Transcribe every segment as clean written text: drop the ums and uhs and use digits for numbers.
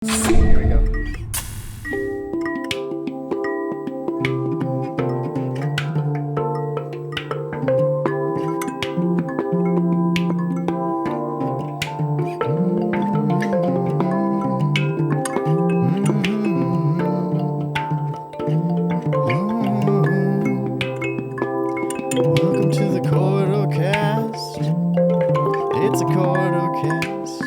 Here we go. Welcome to the Cast. It's a Cast.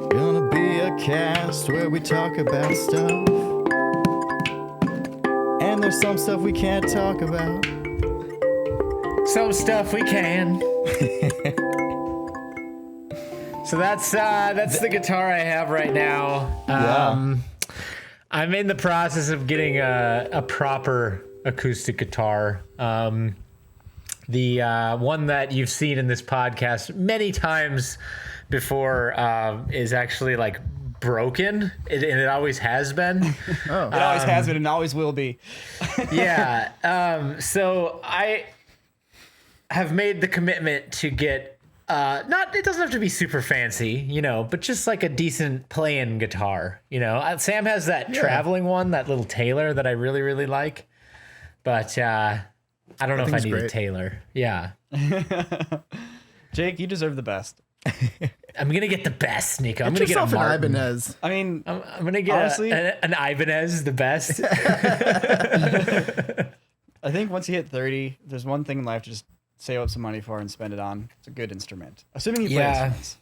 Gonna be a cast where we talk about stuff. And there's some stuff we can't talk about. Some stuff we can. So that's the guitar I have right now. I'm in the process of getting a proper acoustic guitar. The one that you've seen in this podcast many times before is actually like broken, and it always has been. It always has been and always will be. Yeah. So I have made the commitment to get it doesn't have to be super fancy, but just like a decent playing guitar. Sam has that traveling one, that little Taylor that I really, really like. But I don't know if I need a Taylor. Yeah. Jake, you deserve the best. I'm going to get the best, Niko. I'm going to Get get a yourself an Martin. Ibanez. I mean, I'm going to get honestly, an Ibanez, the best. I think once you hit 30, there's one thing in life to just save up some money for and spend it on. It's a good instrument. Assuming you play instruments.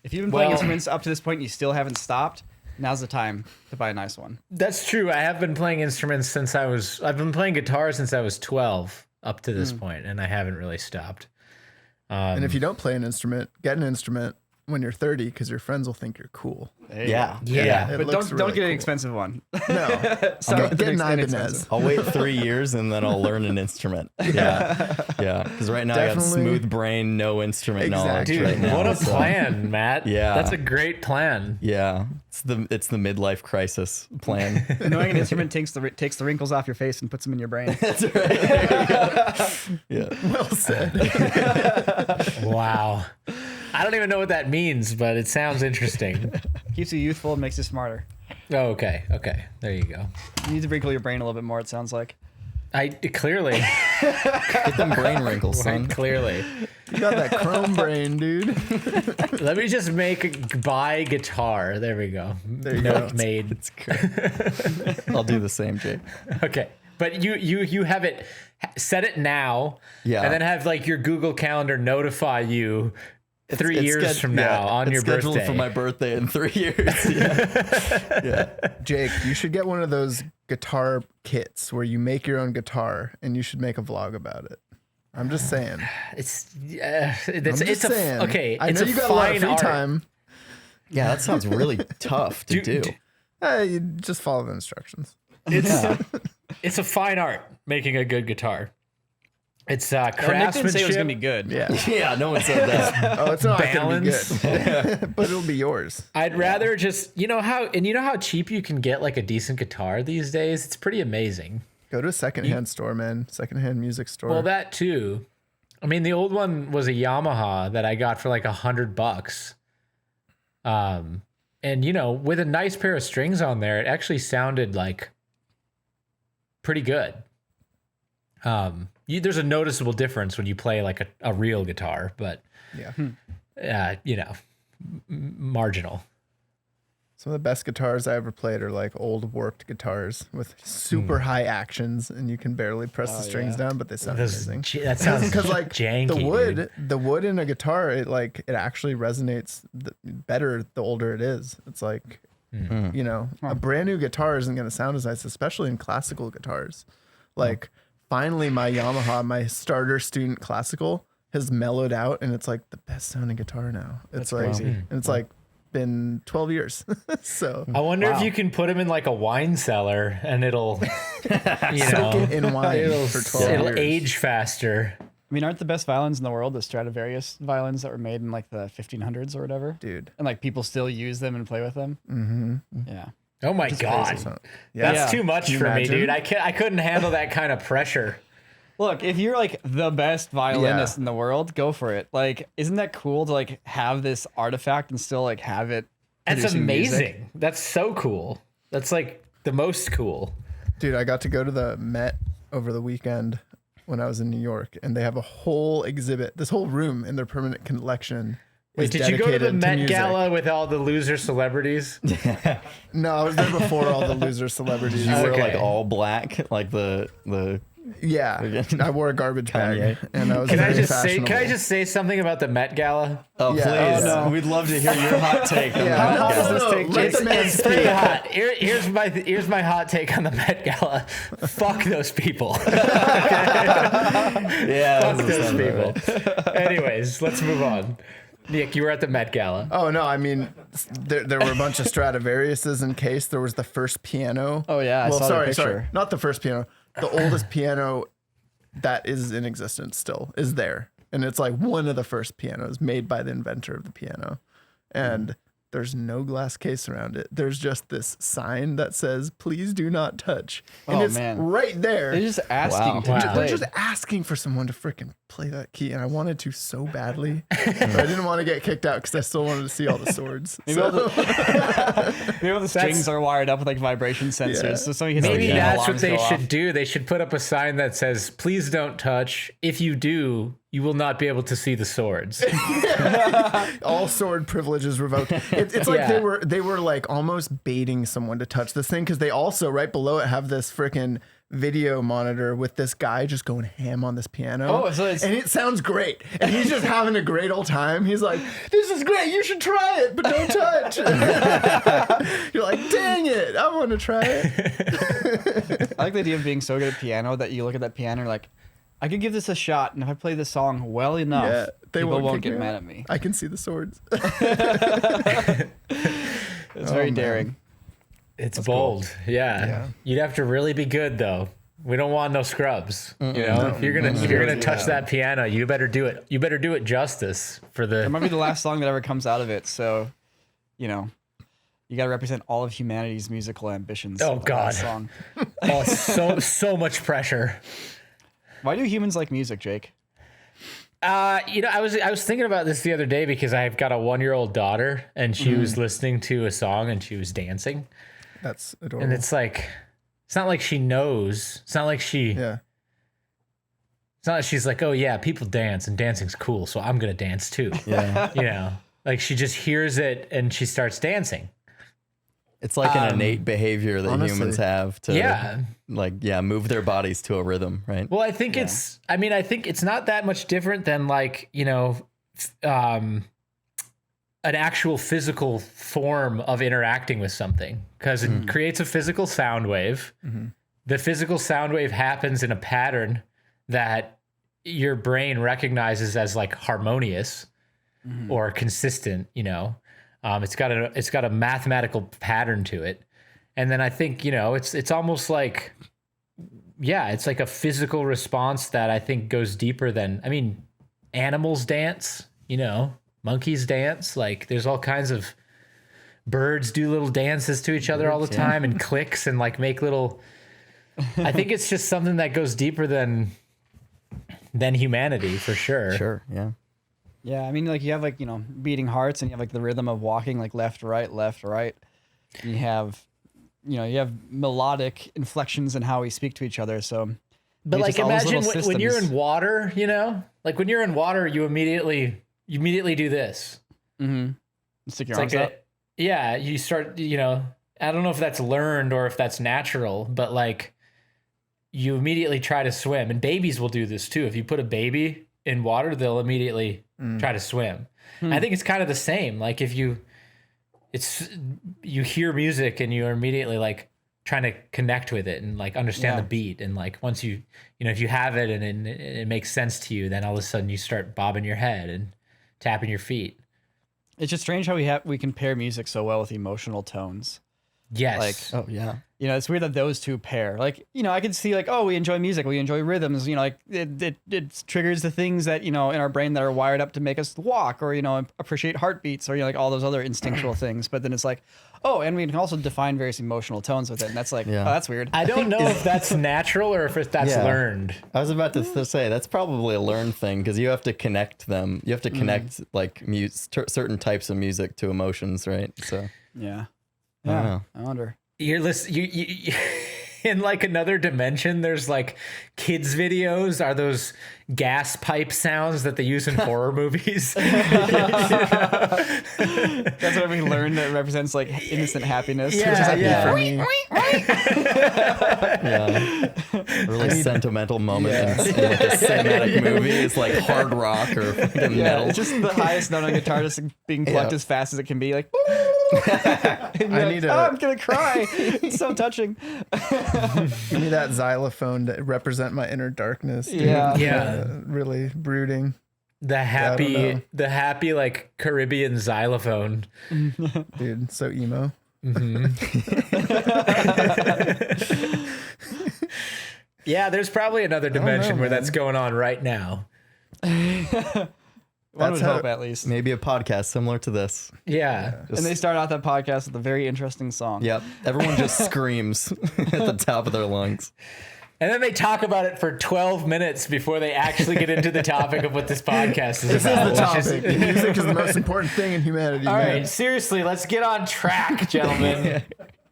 If you've been playing instruments up to this point and you still haven't stopped, now's the time to buy a nice one. That's true. I have been playing instruments I've been playing guitar since I was 12 up to this point, and I haven't really stopped. And if you don't play an instrument, get an instrument when you're 30 because your friends will think you're cool. Yeah. But don't get an expensive one. No. Get an Ibanez. I'll wait 3 years and then I'll learn an instrument. Yeah. Because right now I got smooth brain, no instrument knowledge. Dude, right now, what a plan, Matt. Yeah. That's a great plan. Yeah. It's the midlife crisis plan. Knowing an instrument takes the wrinkles off your face and puts them in your brain. That's right. There you go. Yeah. Well said. Wow. I don't even know what that means, but it sounds interesting. Keeps you youthful and makes you smarter. Oh, okay. There you go. You need to wrinkle your brain a little bit more, it sounds like. I clearly. Get them brain wrinkles, son. Clearly. You got that chrome brain, dude. Let me just buy guitar. There we go. There you Note go. made. It's great. I'll do the same, Jake. Okay. But you have it, set it now. Yeah. And then have like your Google Calendar notify you 3 years from now on your birthday. Scheduled for my birthday in 3 years. Yeah. Jake, you should get one of those guitar kits where you make your own guitar, and you should make a vlog about it. I'm just saying. Okay. I it's know you got a lot of free art. time. Yeah, that sounds really tough to do. You just follow the instructions. It's a fine art making a good guitar. It's Nick craftsmanship. didn't say it was going to be good. Yeah. Yeah, no one said that. Oh, it's not going to be Balance. good. But it'll be yours. I'd rather just, you know how cheap you can get like a decent guitar these days? It's pretty amazing. Go to a secondhand store, man. Secondhand music store. Well, that too. I mean, the old one was a Yamaha that I got for like $100. And with a nice pair of strings on there, it actually sounded like pretty good. There's a noticeable difference when you play like a real guitar, but marginal. Some of the best guitars I ever played are like old warped guitars with super high actions, and you can barely press the strings down, but they sound amazing. That sounds Because like janky, the wood in a guitar, it actually resonates better the older it is. It's like a brand new guitar isn't going to sound as nice, especially in classical guitars. Like finally, my Yamaha, my starter student classical, has mellowed out, and it's like the best sounding guitar now. It's like crazy. and it's like been 12 years. So I wonder if you can put them in like a wine cellar and it'll, soak it in wine for 12 it'll years. age faster. I mean, aren't the best violins in the world the Stradivarius violins that were made in like the 1500s or whatever? Dude. And like people still use them and play with them? Mm-hmm. Yeah. Oh my God. Crazy. Yeah. That's too much Can you for me, imagine? dude. I couldn't handle that kind of pressure. Look, if you're like the best violinist in the world, go for it. Like, isn't that cool to like have this artifact and still like have it That's producing amazing. music. That's so cool. That's like the most cool. Dude, I got to go to the Met over the weekend when I was in New York, and they have a whole exhibit, this whole room in their permanent collection. Wait, did you go to the Met Gala with all the loser celebrities? No, I was there before all the loser celebrities. You were like all black, like the Yeah, I wore a garbage bag, Kanye. and I was Can I very just say something about the Met Gala? Oh, Yeah. please. Oh, no. We'd love to hear your hot take. On Yeah, the Met how does Gala. this take It's, place? it's pretty hot. Here's my hot take on the Met Gala. Fuck those people. Yeah, Fuck that those doesn't sound people. right. Anyways, let's move on. Nick, you were at the Met Gala. Oh no, I mean, there were a bunch of Stradivariuses in case. There was the first piano. Oh, yeah, I well, saw the sorry, picture. not the first piano. The oldest piano that is in existence still is there, and it's like one of the first pianos made by the inventor of the piano, and there's no glass case around it. There's just this sign that says, "Please do not touch," and Oh, it's man. right there. They're just asking Wow. to Wow. be They're played. just asking for someone to freaking play that key, and I wanted to so badly, but I didn't want to get kicked out because I still wanted to see all the swords. Maybe all the strings are wired up with like vibration sensors, Yeah. so somebody hits Maybe the key and that's what alarms they go off. should do. They should put up a sign that says, "Please don't touch. If you do, you will not be able to see the swords." All sword privileges revoked. It's like Yeah. they were like almost baiting someone to touch this thing because they also right below it have this freaking video monitor with this guy just going ham on this piano. Oh, so it's- and it sounds great, and he's just having a great old time. He's like, "This is great. You should try it, but don't touch." You're like, "Dang it, I want to try it." I like the idea of being so good at piano that you look at that piano and you're like, I could give this a shot, and if I play this song well enough, Yeah, they people won't kick get me mad out. at me. I can see the swords. It's very man. daring. It's bold. Yeah. Yeah. You'd have to really be good though. We don't want no scrubs. You know, if you're gonna touch that piano, you better do it. You better do it justice for It the. might be the last song that ever comes out of it, so, you know, you got to represent all of humanity's musical ambitions. Oh, with that last God. song. Oh, so much pressure. Why do humans like music, Jake? You know, I was thinking about this the other day because I've got a 1-year-old daughter and she was listening to a song and she was dancing, That's adorable. and it's like, it's not like she knows. It's not like yeah. It's not like she's like, oh yeah, people dance and dancing's cool, so I'm gonna dance too. Yeah. You know, like she just hears it and she starts dancing. It's like an innate behavior that honestly. humans have to move their bodies to a rhythm, right? Well, I think I think it's not that much different than like, you know, an actual physical form of interacting with something, because it creates a physical sound wave. The physical sound wave happens in a pattern that your brain recognizes as like harmonious or consistent, you know. It's got a mathematical pattern to it. And then I think, you know, it's almost like, yeah, it's like a physical response that I think goes deeper than, I mean, animals dance, you know, monkeys dance. Like there's all kinds of birds do little dances to each other all the time and clicks and like make little, I think it's just something that goes deeper than humanity for sure. Sure, yeah. Yeah, I mean, like you have like, you know, beating hearts, and you have like the rhythm of walking, like left, right, left, right. And you have, you know, you have melodic inflections in how we speak to each other. So, But it's like, just all those imagine little when you're in systems. water, you know, like when you're in water, you immediately do this. Stick your It's arms like up. yeah, you start, you know, I don't know if that's learned or if that's natural, but like you immediately try to swim, and babies will do this too. If you put a baby in water, they'll immediately try to swim. I think it's kind of the same. Like if you hear music and you're immediately like trying to connect with it and like understand Yeah. the beat. And like, once you know, if you have it and it makes sense to you, then all of a sudden you start bobbing your head and tapping your feet. It's just strange how we compare music so well with emotional tones. Yes. Like, Oh yeah. it's weird that those two pair. Like, I could see like, oh, we enjoy music, we enjoy rhythms. Like it triggers the things that in our brain that are wired up to make us walk, or appreciate heartbeats, or like all those other instinctual things. But then it's like, oh, and we can also define various emotional tones with it, and that's like, oh, that's weird. I don't know if that's natural or if that's learned. I was about to say that's probably a learned thing because you have to connect them. You have to connect like certain types of music to emotions, right? So yeah, I wonder. You're listening. You in like another dimension. There's like kids videos. Are those gas pipe sounds that they use in horror movies? That's what we learned that represents like innocent happiness. Yeah. Really sentimental moment in like a cinematic movie. It's like hard rock or fucking metal. It's just the highest note on guitar just being plucked as fast as it can be. Like, I'm gonna cry. It's so touching. Give me that xylophone to represent my inner darkness. Dude. Yeah. Really brooding. The happy like Caribbean xylophone. Dude, so emo. Yeah, there's probably another dimension where that's going on right now. One would hope, at least. Maybe a podcast similar to this. Yeah. And they start out that podcast with a very interesting song. Yep. Everyone just screams at the top of their lungs. And then they talk about it for 12 minutes before they actually get into the topic of what this podcast is about. This is the topic. Music is the most important thing in humanity. All right, seriously, let's get on track, gentlemen.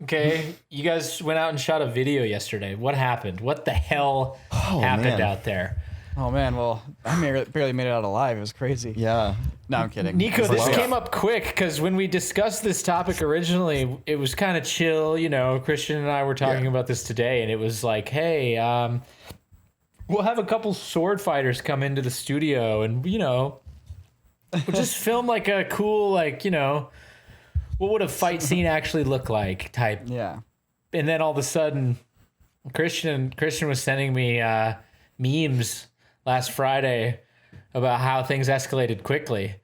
Okay, you guys went out and shot a video yesterday. What happened? What the hell happened out there? Oh, man. Well, I barely made it out alive. It was crazy. Yeah. No, I'm kidding. Niko, this came up quick because when we discussed this topic originally, it was kind of chill. Christian and I were talking about this today, and it was like, hey, we'll have a couple sword fighters come into the studio and, we'll just film like a cool, like, what would a fight scene actually look like type. Yeah. And then all of a sudden, Christian was sending me memes last Friday about how things escalated quickly.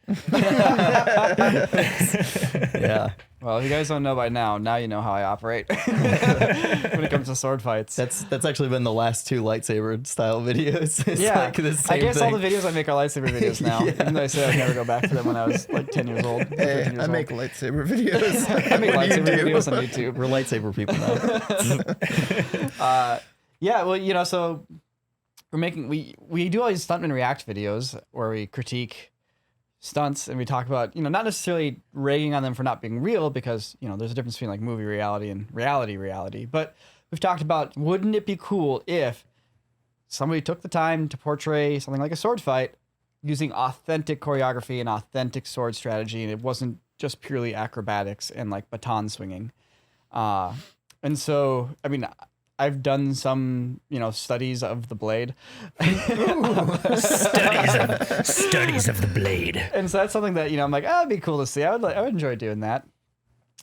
Yeah. Well, if you guys don't know by now you know how I operate when it comes to sword fights. That's actually been the last two lightsaber style videos. It's like the same I guess thing. all the videos I make are lightsaber videos now. Even though I said I'd never go back to them when I was like 10 years old. Hey, I make lightsaber videos. I make lightsaber videos on YouTube. We're lightsaber people now. Yeah, well, so we do all these stuntman react videos where we critique stunts and we talk about, not necessarily ragging on them for not being real because, there's a difference between like movie reality and reality. But we've talked about, wouldn't it be cool if somebody took the time to portray something like a sword fight using authentic choreography and authentic sword strategy, and it wasn't just purely acrobatics and like baton swinging. And so, I mean, I've done some, studies of the blade. Studies of the blade. And so that's something that, I'm like, it'd be cool to see. I would enjoy doing that.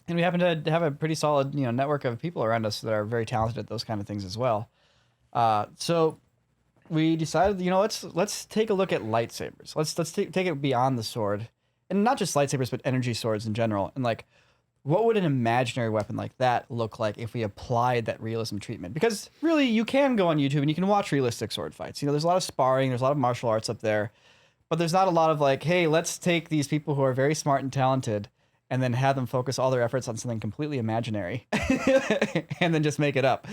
And we happen to have a pretty solid, network of people around us that are very talented at those kind of things as well. So we decided, let's take a look at lightsabers. Let's take it beyond the sword, and not just lightsabers, but energy swords in general. And like, what would an imaginary weapon like that look like if we applied that realism treatment? Because really, you can go on YouTube and you can watch realistic sword fights. There's a lot of sparring, there's a lot of martial arts up there, but there's not a lot of like, hey, let's take these people who are very smart and talented and then have them focus all their efforts on something completely imaginary and then just make it up.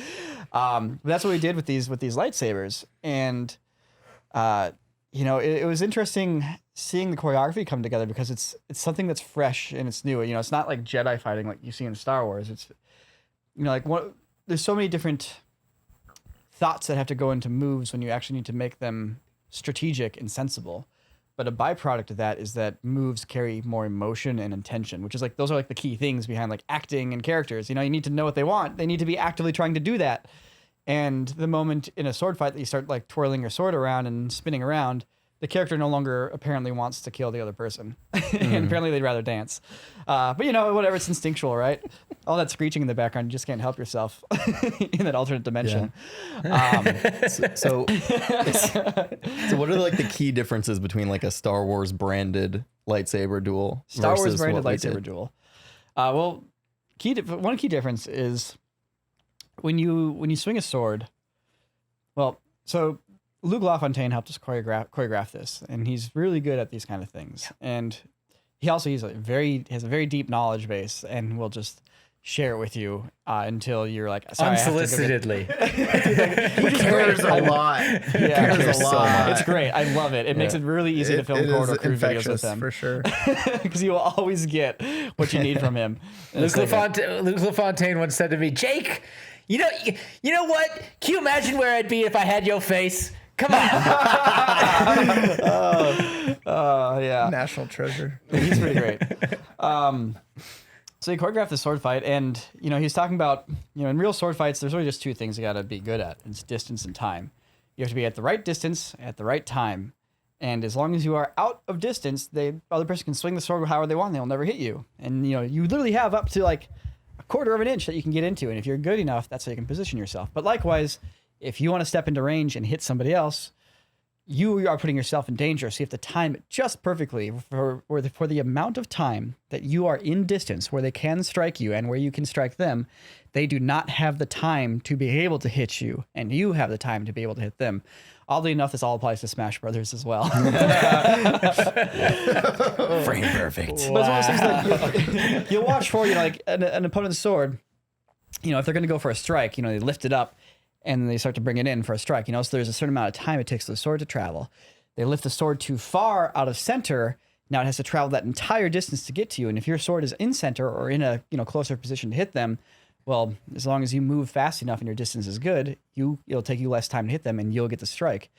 That's what we did with these lightsabers. And, it was interesting seeing the choreography come together because it's something that's fresh and it's new. It's not like Jedi fighting like you see in Star Wars. It's, there's so many different thoughts that have to go into moves when you actually need to make them strategic and sensible. But a byproduct of that is that moves carry more emotion and intention, which is like, those are like the key things behind like acting and characters. You need to know what they want. They need to be actively trying to do that. And the moment in a sword fight that you start like twirling your sword around and spinning around, the character no longer apparently wants to kill the other person. And apparently they'd rather dance. But whatever, it's instinctual, right? All that screeching in the background, you just can't help yourself in that alternate dimension. Yeah. So what are like the key differences between like a Star Wars branded lightsaber duel? Star Wars branded lightsaber duel. Well, one key difference is when you swing a sword. Well, so Luc LaFontaine helped us choreograph this, and he's really good at these kind of things. And has a very deep knowledge base, and will just share it with you until you're like, sorry, unsolicitedly. He cares a lot. Yeah, cares a lot. It's great. I love it. It makes it really easy to film corridor crew videos with him for sure. because you will always get what you need from him. Luc LaFontaine once said to me, Jake, you know what? Can you imagine where I'd be if I had your face? Come on. Yeah. National treasure. He's pretty great. So he choreographed the sword fight, and he's talking about in real sword fights, there's really just two things you got to be good at: it's distance and time. You have to be at the right distance at the right time, and as long as you are out of distance, the other person can swing the sword however they want; they'll never hit you. And you literally have up to like a quarter of an inch that you can get into, and if you're good enough, that's how you can position yourself. But likewise, if you want to step into range and hit somebody else, you are putting yourself in danger. So you have to time it just perfectly for the amount of time that you are in distance where they can strike you and where you can strike them. They do not have the time to be able to hit you, and you have the time to be able to hit them. Oddly enough, this all applies to Smash Brothers as well. Frame perfect. But it's one of those things that you'll watch for like an opponent's sword. If they're going to go for a strike, they lift it up and they start to bring it in for a strike. So there's a certain amount of time it takes the sword to travel. They lift the sword too far out of center. Now it has to travel that entire distance to get to you. And if your sword is in center or in a closer position to hit them, well, as long as you move fast enough and your distance is good, it'll take you less time to hit them and you'll get the strike.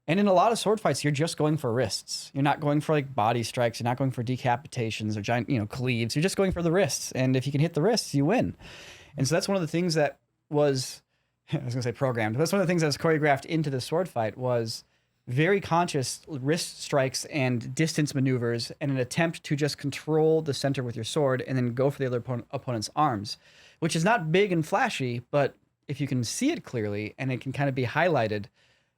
And in a lot of sword fights, you're just going for wrists. You're not going for like body strikes. You're not going for decapitations or giant, cleaves. You're just going for the wrists. And if you can hit the wrists, you win. And so that's one of the things that was, I was going to say programmed, but that's one of the things that was choreographed into the sword fight was very conscious wrist strikes and distance maneuvers and an attempt to just control the center with your sword and then go for the other opponent's arms, which is not big and flashy, but if you can see it clearly and it can kind of be highlighted,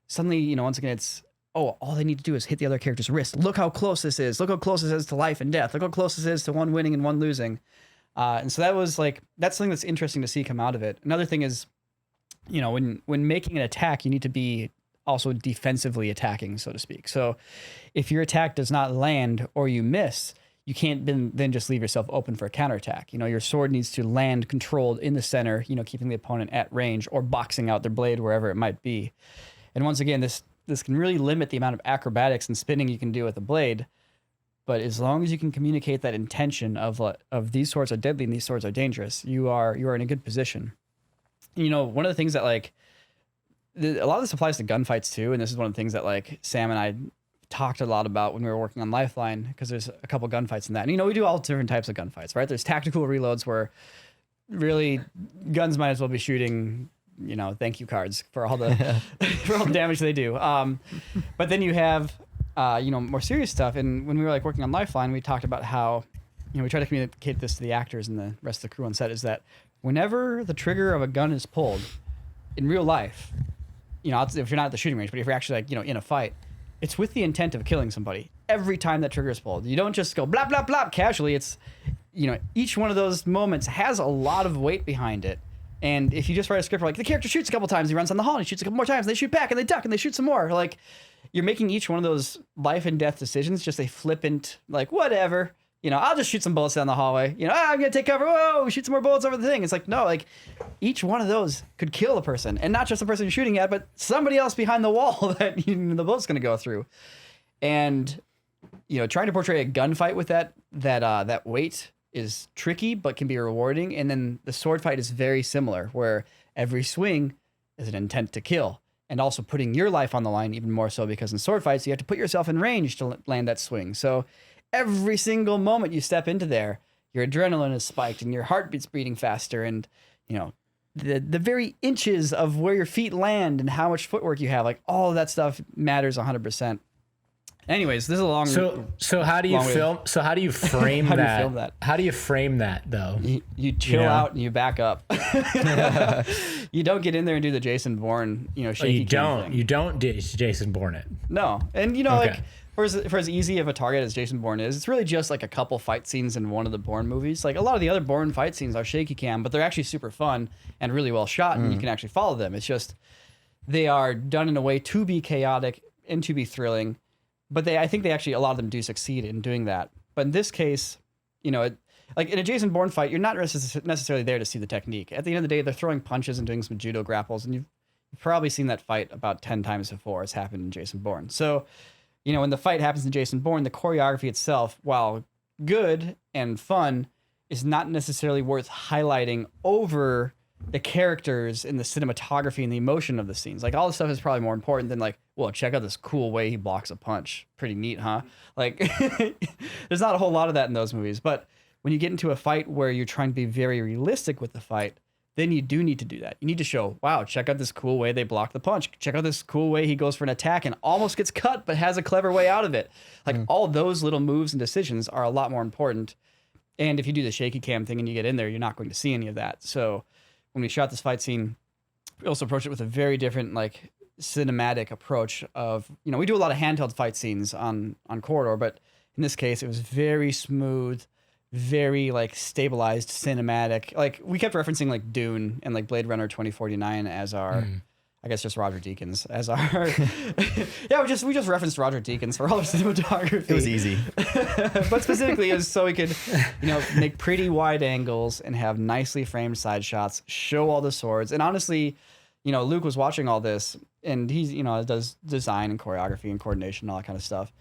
suddenly, once again, it's, all they need to do is hit the other character's wrist. Look how close this is. Look how close this is to life and death. Look how close this is to one winning and one losing. And so that's something that's interesting to see come out of it. Another thing is, when making an attack, you need to be also defensively attacking, so to speak. So if your attack does not land or you miss, you can't then just leave yourself open for a counterattack. Your sword needs to land controlled in the center, keeping the opponent at range or boxing out their blade wherever it might be. And once again, this can really limit the amount of acrobatics and spinning you can do with the blade. But as long as you can communicate that intention of these swords are deadly and these swords are dangerous, you are in a good position. One of the things that a lot of this applies to gunfights too, and this is one of the things that Sam and I talked a lot about when we were working on Lifeline, because there's a couple gunfights in that. And we do all different types of gunfights, right? There's tactical reloads where really guns might as well be shooting, thank you cards for all the for all the damage they do. But then you have more serious stuff. And when we were working on Lifeline, we talked about how we try to communicate this to the actors and the rest of the crew on set, is that whenever the trigger of a gun is pulled in real life, if you're not at the shooting range, but if you're actually in a fight, it's with the intent of killing somebody. Every time that trigger is pulled, you don't just go blah, blah, blah casually. It's, each one of those moments has a lot of weight behind it. And if you just write a script the character shoots a couple times, he runs down the hall and he shoots a couple more times, and they shoot back and they duck and they shoot some more. You're making each one of those life and death decisions just a flippant, whatever. I'll just shoot some bullets down the hallway. I'm going to take cover. Whoa, shoot some more bullets over the thing. It's no, each one of those could kill a person. And not just the person you're shooting at, but somebody else behind the wall that the bullet's going to go through. And, trying to portray a gunfight with that weight is tricky, but can be rewarding. And then the sword fight is very similar, where every swing is an intent to kill. And also putting your life on the line even more so, because in sword fights, you have to put yourself in range to land that swing. So every single moment you step into there, your adrenaline is spiked and your heartbeat's beating faster. And, the very inches of where your feet land and how much footwork you have, all of that stuff matters 100%. Anyways, this is a long. So how do you film? So how do you frame How do you that? film that? How do you frame that though? You chill Yeah. out and you back up. You don't get in there and do the Jason Bourne, shaky cam thing. You don't Jason Bourne it. No, and Okay. like for as easy of a target as Jason Bourne is, it's really just like a couple fight scenes in one of the Bourne movies. Like a lot of the other Bourne fight scenes are shaky cam, but they're actually super fun and really well shot, and you can actually follow them. It's just they are done in a way to be chaotic and to be thrilling, but I think they actually, a lot of them do succeed in doing that. But in this case, like in a Jason Bourne fight, you're not necessarily there to see the technique. At the end of the day, they're throwing punches and doing some judo grapples, and you've probably seen that fight about 10 times before. It's happened in Jason Bourne. So, when the fight happens in Jason Bourne, the choreography itself, while good and fun, is not necessarily worth highlighting over the characters and the cinematography and the emotion of the scenes. Like all this stuff is probably more important than like, well, check out this cool way he blocks a punch. Pretty neat, huh? Like there's not a whole lot of that in those movies. But when you get into a fight where you're trying to be very realistic with the fight, then you do need to do that. You need to show, wow, check out this cool way they block the punch. Check out this cool way he goes for an attack and almost gets cut, but has a clever way out of it. Like all those little moves and decisions are a lot more important. And if you do the shaky cam thing and you get in there, you're not going to see any of that. So when we shot this fight scene, we also approached it with a very different, like, cinematic approach of, we do a lot of handheld fight scenes on Corridor, but in this case, it was very smooth, very, like, stabilized cinematic. Like, we kept referencing, like, Dune and, like, Blade Runner 2049 as our, I guess just Roger Deakins as our, yeah, we just referenced Roger Deakins for all our cinematography. It was easy. But specifically, it was so we could, make pretty wide angles and have nicely framed side shots, show all the swords. And honestly, Luke was watching all this, and he's, does design and choreography and coordination and all that kind of stuff.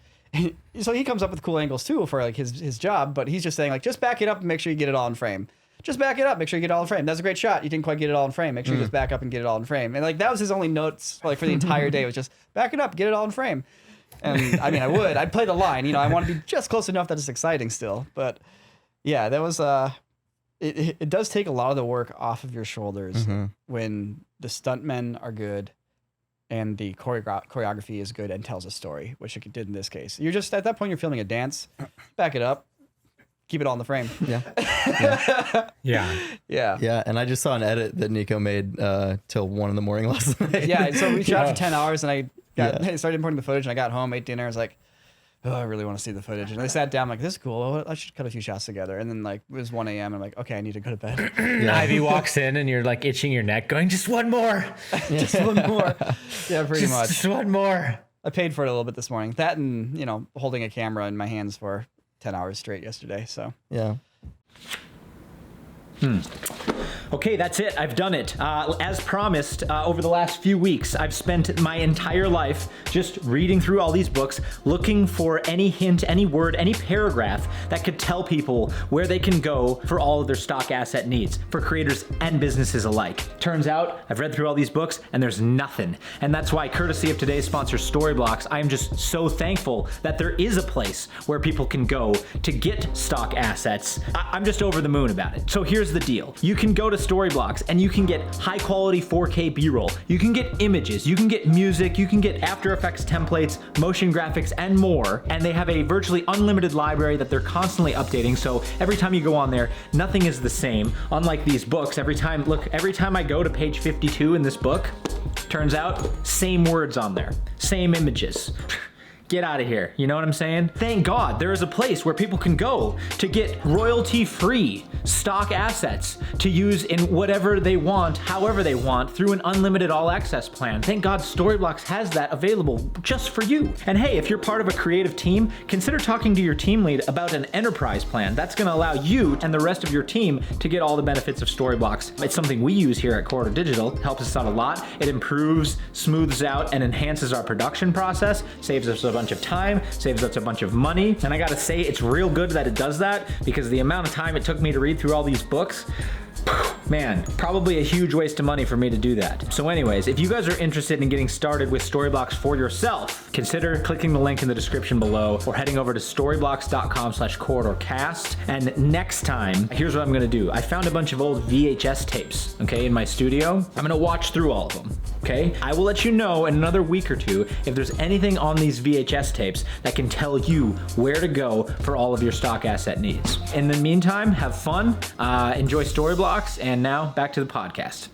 So he comes up with cool angles too for like his job, but he's just saying like, just back it up and make sure you get it all in frame. Just back it up, make sure you get it all in frame. That's a great shot. You didn't quite get it all in frame. Make sure you just back up and get it all in frame. And like that was his only notes like for the entire day, was just back it up, get it all in frame. And I mean, I'd play the line. I want to be just close enough that it's exciting still. But yeah, that was it does take a lot of the work off of your shoulders when the stuntmen are good and the choreography is good and tells a story, which it did in this case. You're just, at that point, you're filming a dance. Back it up. Keep it all in the frame. Yeah. And I just saw an edit that Niko made till 1 a.m. last night. Yeah, so we shot for 10 hours, and I started importing the footage, and I got home, ate dinner, I was like, oh, I really want to see the footage. And I sat down, I'm like, this is cool. Oh, I should cut a few shots together. And then like it was 1 a.m. I'm like, okay, I need to go to bed. Ivy walks in and you're like itching your neck going, just one more. Just one more. Yeah, pretty much. Just one more. I paid for it a little bit this morning. That and, holding a camera in my hands for 10 hours straight yesterday. So Yeah. Okay, that's it. I've done it. As promised, over the last few weeks, I've spent my entire life just reading through all these books, looking for any hint, any word, any paragraph that could tell people where they can go for all of their stock asset needs, for creators and businesses alike. Turns out, I've read through all these books and there's nothing. And that's why, courtesy of today's sponsor, Storyblocks, I'm just so thankful that there is a place where people can go to get stock assets. I'm just over the moon about it. So here's the deal. You can go to Storyblocks and you can get high quality 4K B-roll. You can get images, you can get music, you can get After Effects templates, motion graphics, and more. And they have a virtually unlimited library that they're constantly updating. So every time you go on there, nothing is the same. Unlike these books, every time I go to page 52 in this book, turns out same words on there, same images. Get out of here. You know what I'm saying? Thank God there is a place where people can go to get royalty-free stock assets to use in whatever they want, however they want, through an unlimited all-access plan. Thank God Storyblocks has that available just for you. And hey, if you're part of a creative team, consider talking to your team lead about an enterprise plan. That's going to allow you and the rest of your team to get all the benefits of Storyblocks. It's something we use here at Corridor Digital. It helps us out a lot. It improves, smooths out, and enhances our production process, saves us a bunch of time, saves us a bunch of money. And I gotta say, it's real good that it does that, because the amount of time it took me to read through all these books, man, probably a huge waste of money for me to do that. So anyways, if you guys are interested in getting started with Storyblocks for yourself, consider clicking the link in the description below or heading over to storyblocks.com/corridorcast. And next time, here's what I'm gonna do. I found a bunch of old VHS tapes, okay, in my studio. I'm gonna watch through all of them. Okay? I will let you know in another week or two if there's anything on these VHS tapes that can tell you where to go for all of your stock asset needs. In the meantime, have fun, enjoy story blocks, and now back to the podcast.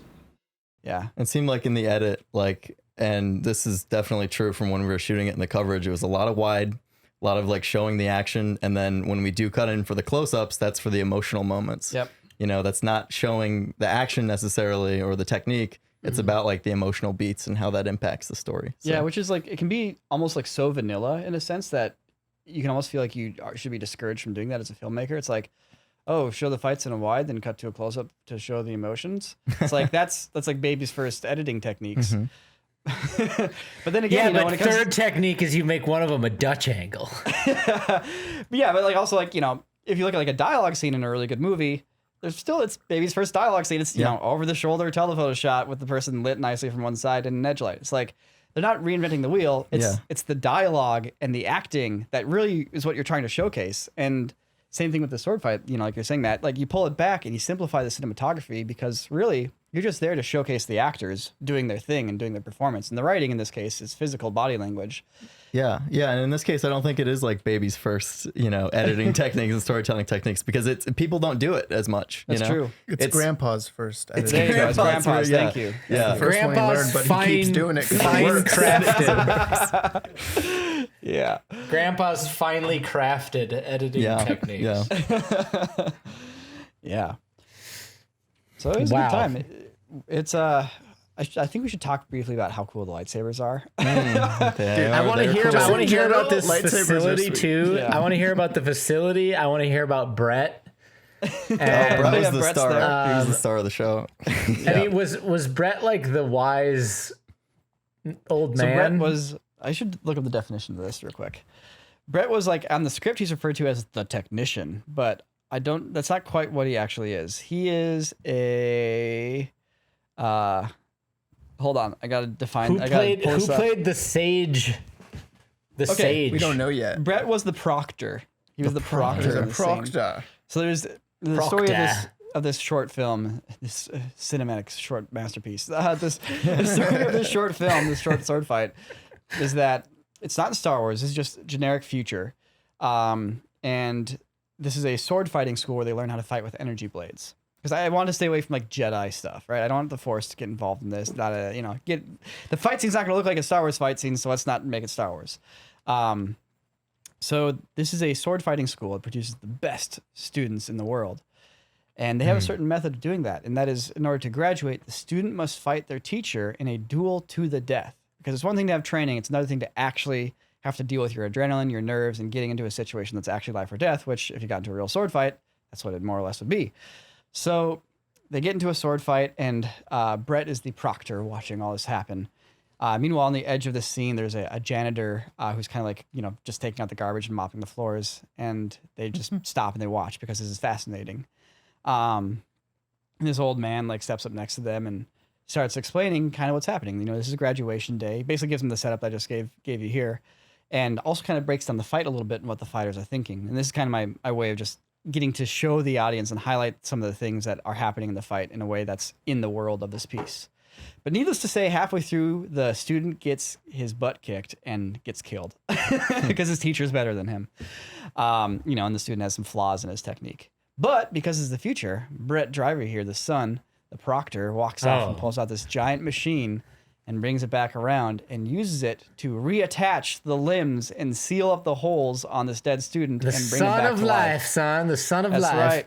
Yeah. It seemed like in the edit, like, and this is definitely true from when we were shooting it in the coverage, it was a lot of wide, a lot of like showing the action. And then when we do cut in for the close-ups, that's for the emotional moments. Yep. You know, that's not showing the action necessarily or the technique. It's about like the emotional beats and how that impacts the story. So. Yeah, which is like, it can be almost like so vanilla in a sense that you can almost feel like you should be discouraged from doing that as a filmmaker. It's like, oh, show the fights in a wide, then cut to a close up to show the emotions. It's like that's like baby's first editing techniques. But then again, Yeah, when but it comes third technique is you make one of them a Dutch angle. but yeah, but like also like, if you look at like a dialogue scene in a really good movie, it's baby's first dialogue scene. It's, over the shoulder telephoto shot with the person lit nicely from one side and an edge light. It's like, they're not reinventing the wheel. It's the dialogue and the acting that really is what you're trying to showcase. And same thing with the sword fight, like you're saying that, like you pull it back and you simplify the cinematography because really you're just there to showcase the actors doing their thing and doing their performance. And the writing in this case is physical body language. Yeah. And in this case, I don't think it is like baby's first, editing techniques and storytelling techniques because people don't do it as much. That's true. It's grandpa's first. There you go. It's grandpa's. Thank you. Yeah. The first one he learned, but he keeps doing it. Fine crafted. Yeah. Grandpa's finely crafted editing techniques. Yeah. Yeah. So it was a good time. It's I think we should talk briefly about how cool the lightsabers are. I want to hear about this facility too. Yeah. I want to hear about the facility. I want to hear about Brett. And, Brett was the Brett's star. there. He was the star of the show. I mean, was Brett like the wise old So man? Brett was, I should look up the definition of this real quick. Brett was like, on the script, he's referred to as the technician, but that's not quite what he actually is. He is hold on, I gotta define. Who played the sage? The sage. We don't know yet. Brett was the proctor. He was the proctor. There's a in the scene. proctor. So there's the story of this short film, this cinematic short masterpiece. The story of this short film, this short sword fight, is that it's not in Star Wars. It's just generic future, and this is a sword fighting school where they learn how to fight with energy blades. Because I want to stay away from like Jedi stuff, right? I don't want the Force to get involved in this. Get the fight scene's not going to look like a Star Wars fight scene, so let's not make it Star Wars. So this is a sword fighting school that produces the best students in the world. And they have a certain method of doing that. And that is, in order to graduate, the student must fight their teacher in a duel to the death. Because it's one thing to have training. It's another thing to actually have to deal with your adrenaline, your nerves, and getting into a situation that's actually life or death, which if you got into a real sword fight, that's what it more or less would be. So they get into a sword fight, and Brett is the proctor watching all this happen. Meanwhile, on the edge of the scene, there's a janitor who's kind of like, just taking out the garbage and mopping the floors. And they just stop and they watch because this is fascinating. And this old man like steps up next to them and starts explaining kind of what's happening. This is a graduation day. Basically gives them the setup I just gave you here. And also kind of breaks down the fight a little bit and what the fighters are thinking. And this is kind of my way of just getting to show the audience and highlight some of the things that are happening in the fight in a way that's in the world of this piece. But needless to say, halfway through, the student gets his butt kicked and gets killed because his teacher's better than him. And the student has some flaws in his technique. But because it's the future, Brett Driver here, the son, the proctor, walks off and pulls out this giant machine and brings it back around and uses it to reattach the limbs and seal up the holes on this dead student and bring it back to life. Son. The son of life. That's right.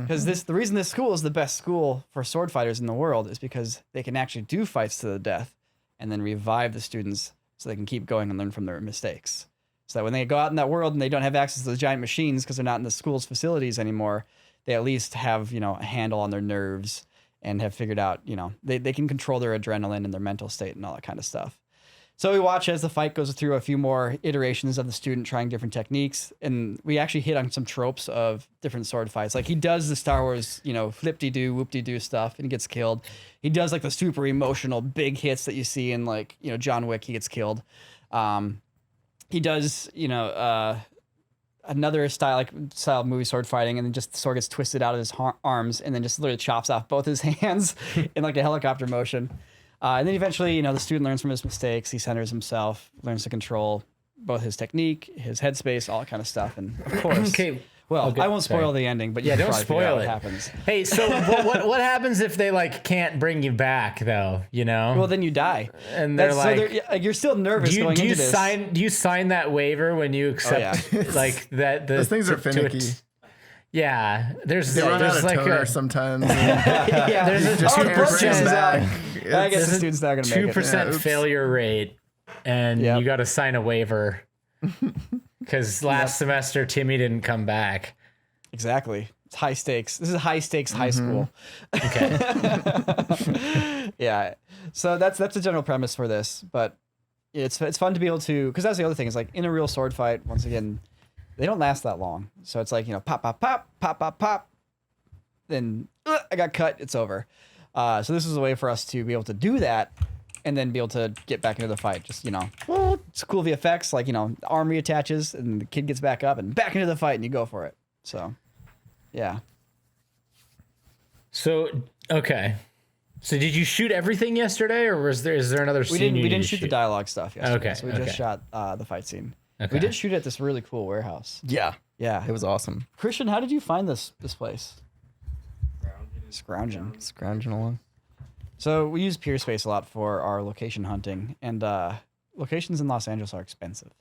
Because the reason this school is the best school for sword fighters in the world is because they can actually do fights to the death and then revive the students so they can keep going and learn from their mistakes. So that when they go out in that world and they don't have access to those giant machines because they're not in the school's facilities anymore, they at least have, a handle on their nerves and have figured out, they can control their adrenaline and their mental state and all that kind of stuff. So we watch as the fight goes through a few more iterations of the student trying different techniques. And we actually hit on some tropes of different sword fights. Like he does the Star Wars, flip-de-doo, whoop-de-doo stuff and he gets killed. He does like the super emotional big hits that you see in like, John Wick, he gets killed. He does, another style of movie sword fighting, and then just the sword gets twisted out of his arms and then just literally chops off both his hands in like a helicopter motion. And then eventually, the student learns from his mistakes. He centers himself, learns to control both his technique, his headspace, all that kind of stuff. And of course, Okay. well, Okay, I won't spoil sorry. the ending, but Yeah, you can don't probably figure out spoil what it. happens. Hey, so what happens if they like can't bring you back though? Well, then you die. and they're You're still nervous do you, going do you into this. do you sign that waiver when you accept like that? Those things are finicky. Yeah, there's They run out of like toner a sometimes. Yeah, there's a Just our can't blood bring sugar it is out. back. I guess the student's not going to make it. 2% oops. failure rate, and Yep. you got to sign a waiver because last semester Timmy didn't come back. Exactly. It's high stakes. This is high stakes high school. Okay. Yeah. So that's the general premise for this, but it's fun to be able to, because that's the other thing is like in a real sword fight, once again, they don't last that long. So it's like, pop, pop, pop, pop, pop, pop. Then I got cut. It's over. So this is a way for us to be able to do that and then be able to get back into the fight. Just, it's cool VFX, like, the arm reattaches and the kid gets back up and back into the fight and you go for it. So, yeah. So okay. So did you shoot everything yesterday, or is there another scene? We didn't shoot the dialogue stuff yesterday. Okay, So we okay. just shot the fight scene. Okay. We did shoot at this really cool warehouse. Yeah, Yeah. it was awesome. Christian, how did you find this place? Scrounging. Scrounging along. So we use Peerspace a lot for our location hunting, and locations in Los Angeles are expensive.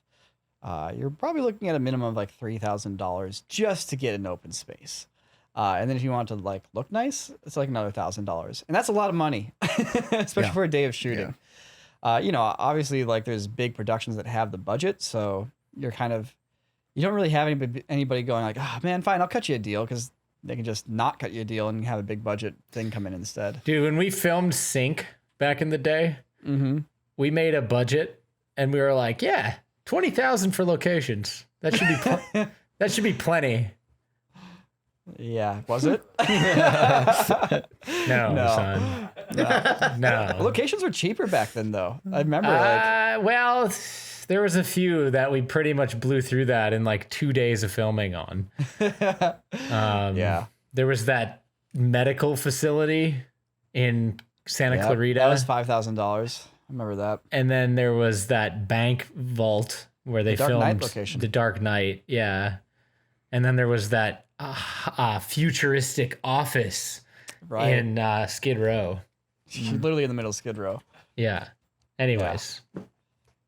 You're probably looking at a minimum of like $3,000 just to get an open space. And then if you want to like look nice, it's like another $1,000, and that's a lot of money, especially for a day of shooting. Obviously, like there's big productions that have the budget, so you don't really have anybody going like, oh man, fine, I'll cut you a deal, because they can just not cut you a deal and have a big budget thing come in instead. Dude, when we filmed Sync back in the day, Mm-hmm. we made a budget and we were like, yeah, 20,000 for locations. That should be that should be plenty. Yeah, was it? No, son. No. Locations were cheaper back then, though. I remember, Well, there was a few that we pretty much blew through that in like 2 days of filming on. Yeah. There was that medical facility in Santa Clarita. That was $5,000. I remember that. And then there was that bank vault where they Dark filmed Knight location. The Dark Knight. Yeah. And then there was that futuristic office Right. in Skid Row. Literally in the middle of Skid Row. Yeah. Anyways.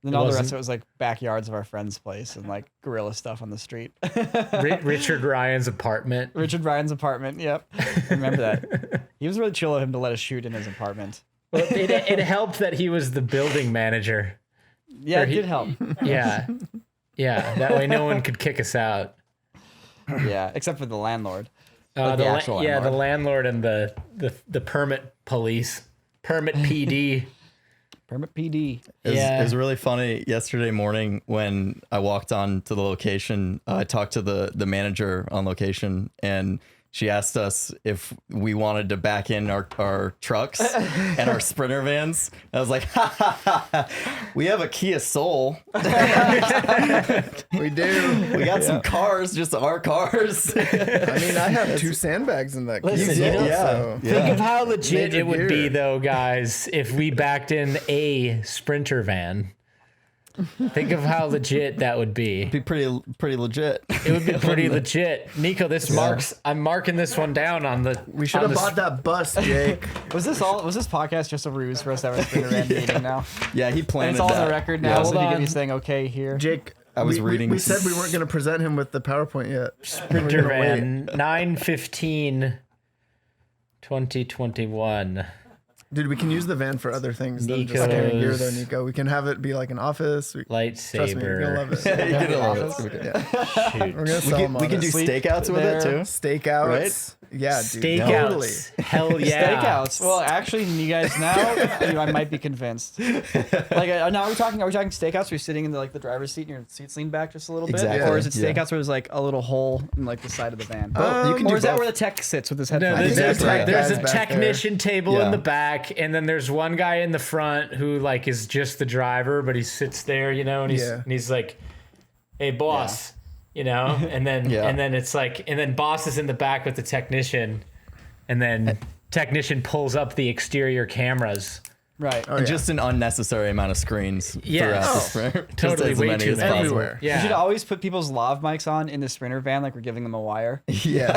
Then all the rest of it was like backyards of our friend's place and like guerrilla stuff on the street. Richard Ryan's apartment. Richard Ryan's apartment. Yep. I remember that. He was really chill of him to let us shoot in his apartment. Well, it helped that he was the building manager. Yeah, it did help. Yeah. Yeah. That way no one could kick us out. Yeah, except for the landlord. Like The actual landlord and the permit police. Permit PD. Permit PD. It was really funny yesterday morning when I walked on to the location. I talked to the manager on location, and she asked us if we wanted to back in our trucks and our Sprinter vans. I was like, we have a Kia Soul. We do. We got some cars, just our cars. I mean, I have 2 sandbags in that. Listen, Kia, you know- so- Think of how legit Major it would be, gear. though, guys, if we backed in a Sprinter van. Think of how legit that would be. Be pretty legit. It would be pretty legit. Niko, I'm marking this one down on the. We should have bought that bus, Jake. Was this podcast just a ruse for us to have a Sprinter Van meeting now? Yeah, he And planted it's all on that. the record now, Yeah, so hold you on. get me saying okay here. Jake, I was reading. We said we weren't going to present him with the PowerPoint yet. Sprinter van 9/15/2021. Dude, we can use the van for other things than just Niko's- carrying gear, though, Nico. We can have it be like an office. Trust me, you're gonna Lightsaber. love it. You're gonna love it. Shoot. We're gonna sell them We can do stakeouts with it too. stakeouts. Right? Yeah, dude. Stakeouts. Totally. Hell yeah. Stakeouts. Well, actually, you guys now, I might be convinced. Like, now are we talking stakeouts where you're sitting in the driver's seat and your seat's leaned back just a little bit? Exactly. Or is it Yeah. stakeouts where there's like a little hole in like the side of the van? You can do or is that both. where the tech sits with his No, headphones? there's, think there's there's guys a back technician table Yeah. in the back, and then there's one guy in the front who like is just the driver, but he sits there, and he's like, "Hey, boss," and then Yeah. and then it's like, and then boss is in the back with the technician, and then technician pulls up the exterior cameras Right. Oh, and yeah. just an unnecessary amount of screens Yes. throughout the Oh, Sprinter. totally, Just as way many too as many. possible. Everywhere. You should always put people's lav mics on in the Sprinter van, like we're giving them a wire, Yeah.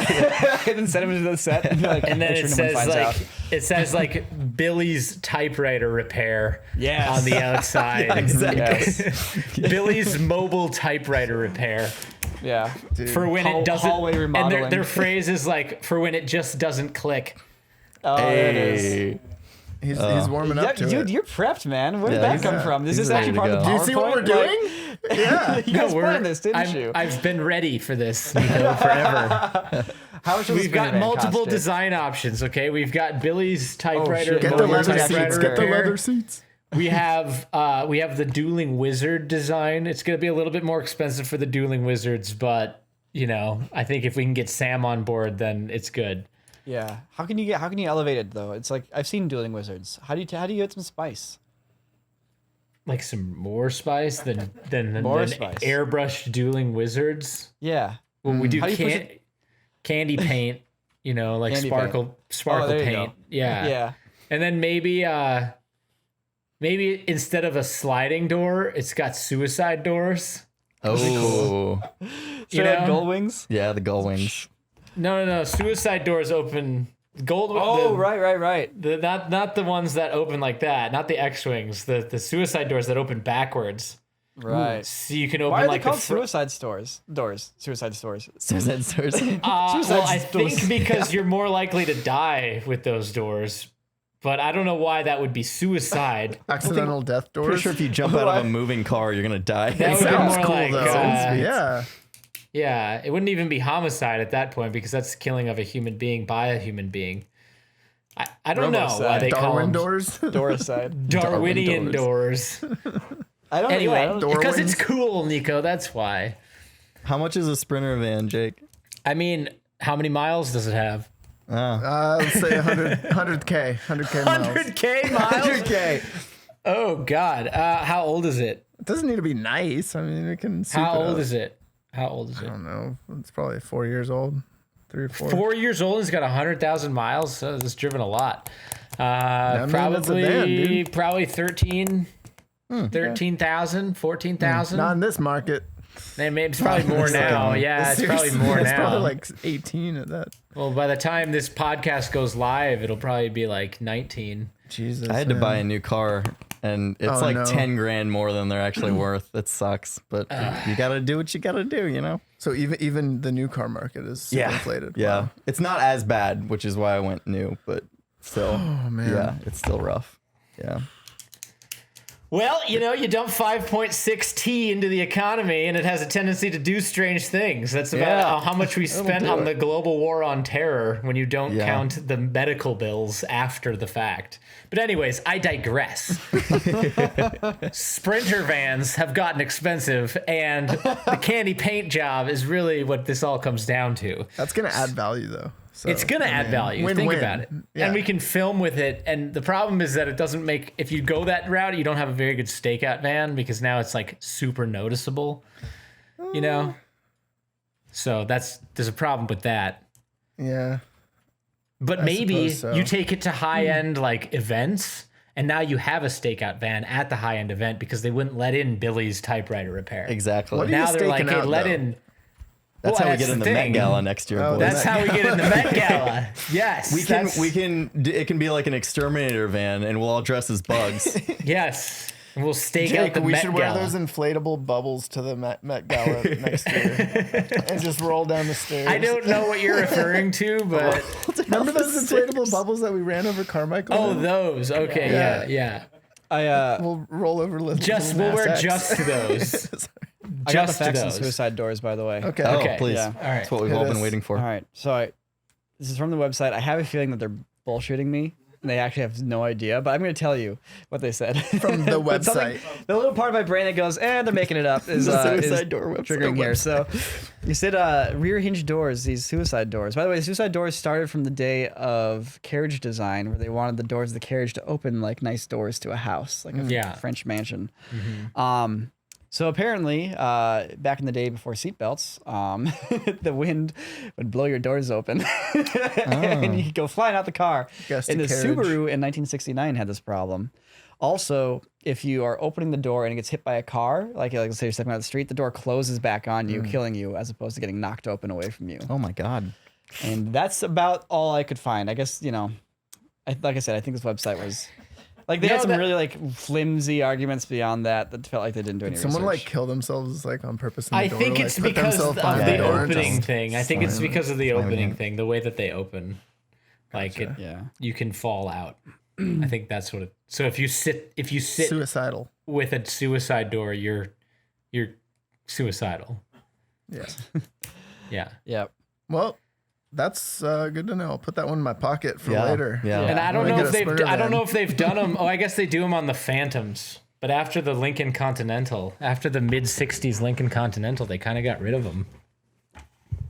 and then send them into the set. And, be like, And then make it sure no one says finds like out. it says like Billy's typewriter repair Yes. on the outside. Yes. Billy's mobile typewriter repair. Yeah. For when it doesn't, hallway and remodeling. their phrase is like, for when it just doesn't click. Oh, there it is. Hey. He's warming Yeah, up to dude, it. you're prepped, man. Where did Yeah, that he's- come from? Is he's this actually ready part to of the Do you see what we're PowerPoint? doing? Yeah. You guys planned this, didn't you? I've been ready for this, Niko, forever. How much We've got multiple design options, okay? We've got Billy's typewriter. shit. Get the mobile leather typewriter seats. Get the repair. leather seats. We have the dueling wizard design. It's going to be a little bit more expensive for the dueling wizards, but you know, I think if we can get Sam on board, then it's good. Yeah. How can you elevate it though? It's like I've seen dueling wizards. How do you get some spice? Like some more spice than More spice. airbrushed dueling wizards. Yeah. Well, we do How do you push candy paint, you know, like Candy sparkle there you paint. go. Yeah. Yeah. And then maybe instead of a sliding door, it's got suicide doors. Oh, Straight up know? gold wings. yeah, the gull wings. No. Suicide doors open gold. Oh, right. Not the ones that open like that. Not the X-wings. The suicide doors that open backwards. Right. So you can open Why are like they called the fr- suicide stores? Suicide stores. Suicide stores. well, I doors. think because you're more likely to die with those doors. But I don't know why that would be suicide. Accidental death doors. Pretty sure if you jump out of a moving car, you're gonna die. That would be Sounds more cool like, though. Yeah. Yeah, it wouldn't even be homicide at that point because that's killing of a human being by a human being. I don't know why they call Darwin them doors. Dooricide. Darwinian Darwin doors. I don't Anyway, know. because it's Darwins. cool, Niko. That's why. How much is a Sprinter van, Jake? I mean, how many miles does it have? Let's say 100K. 100K miles. 100K miles? 100K. Oh God. How old is it? It doesn't need to be nice. I mean, it can. How old is it? How old is I it? don't know. It's probably 4 years old. 3 or 4. 4 years old. It's got 100,000 miles. So it's driven a lot. mean, that's a van, dude. Probably 13,000, 14,000. Not in this market. Maybe it's probably more now. Yeah, it's probably Seriously, more it's now. probably like 18 at that. Well, by the time this podcast goes live, it'll probably be like 19. Jesus. I had to man. buy a new car, and it's Oh, like no. 10 grand more than they're actually worth. It sucks, but you gotta do what you gotta do, you know? So even the new car market is super inflated. Yeah. Wow. It's not as bad, which is why I went new, but still, Oh man. yeah, it's still rough. Yeah. Well, you know, you dump 5.6 T into the economy, and it has a tendency to do strange things. That's about how much we spent do on it. the global war on terror when you don't Yeah. count the medical bills after the fact. But anyways, I digress. Sprinter vans have gotten expensive, and the candy paint job is really what this all comes down to. That's gonna add value though. So, It's going to add value. Think win-win. about it. Yeah. And we can film with it. And the problem is that it doesn't make, if you go that route, you don't have a very good stakeout van because now it's like super noticeable, you know? So there's a problem with that. Yeah. But maybe suppose so. you take it to high end like events, and now you have a stakeout van at the high end event because they wouldn't let in Billy's typewriter repair. Exactly. What do you Now they're like, staking hey, out, let though? in. That's Well, how we get in the Met thing. Gala next year, boys. That's how we get in the Met Gala. Yes. It can be like an exterminator van, and we'll all dress as bugs. Yes. And we'll stake out Jake, the we Met should Gala. wear those inflatable bubbles to the Met Gala next year and just roll down the stairs. I don't know what you're referring to, but Remember those inflatable bubbles that we ran over Carmichael? oh, those. Okay, yeah. We'll roll over little. We'll wear just those. I got the Just to facts on those. suicide doors, by the way. Okay. Oh, Okay. please. Yeah. All right. That's what we've Hit all been us. waiting for. All right. So this is from the website. I have a feeling that they're bullshitting me. And they actually have no idea, but I'm going to tell you what they said. From the But something- website. The little part of my brain that goes, they're making it up is, The is suicide door website. triggering here. So you said rear hinge doors, these suicide doors. By the way, the suicide doors started from the day of carriage design where they wanted the doors of the carriage to open like nice doors to a house, like a Yeah. French mansion. So apparently, back in the day before seatbelts, the wind would blow your doors open, and you could go flying out the car. And the Subaru in 1969 had this problem. Also, if you are opening the door and it gets hit by a car, like let's say you're stepping out the street, the door closes back on you, killing you, as opposed to getting knocked open away from you. Oh my God. And that's about all I could find. I guess, like I said, I think this website was like they had some really like flimsy arguments beyond that felt like they didn't do any research. Someone like kill themselves like on purpose in the I door, think like, it's put because of themselves behind the door and opening just thing. I think it's because of the opening thing, the way that they open. Like you can fall out. I think that's what it. So if you sit suicidal with a suicide door, you're suicidal. Yeah. Yeah. Yep. Well, that's good to know. I'll put that one in my pocket for later. Yeah. And I don't Let me know get if a they've Sprinter I don't van. know if they've done them. Oh, I guess they do them on the Phantoms. But after the Lincoln Continental, after the mid '60s Lincoln Continental, they kind of got rid of them.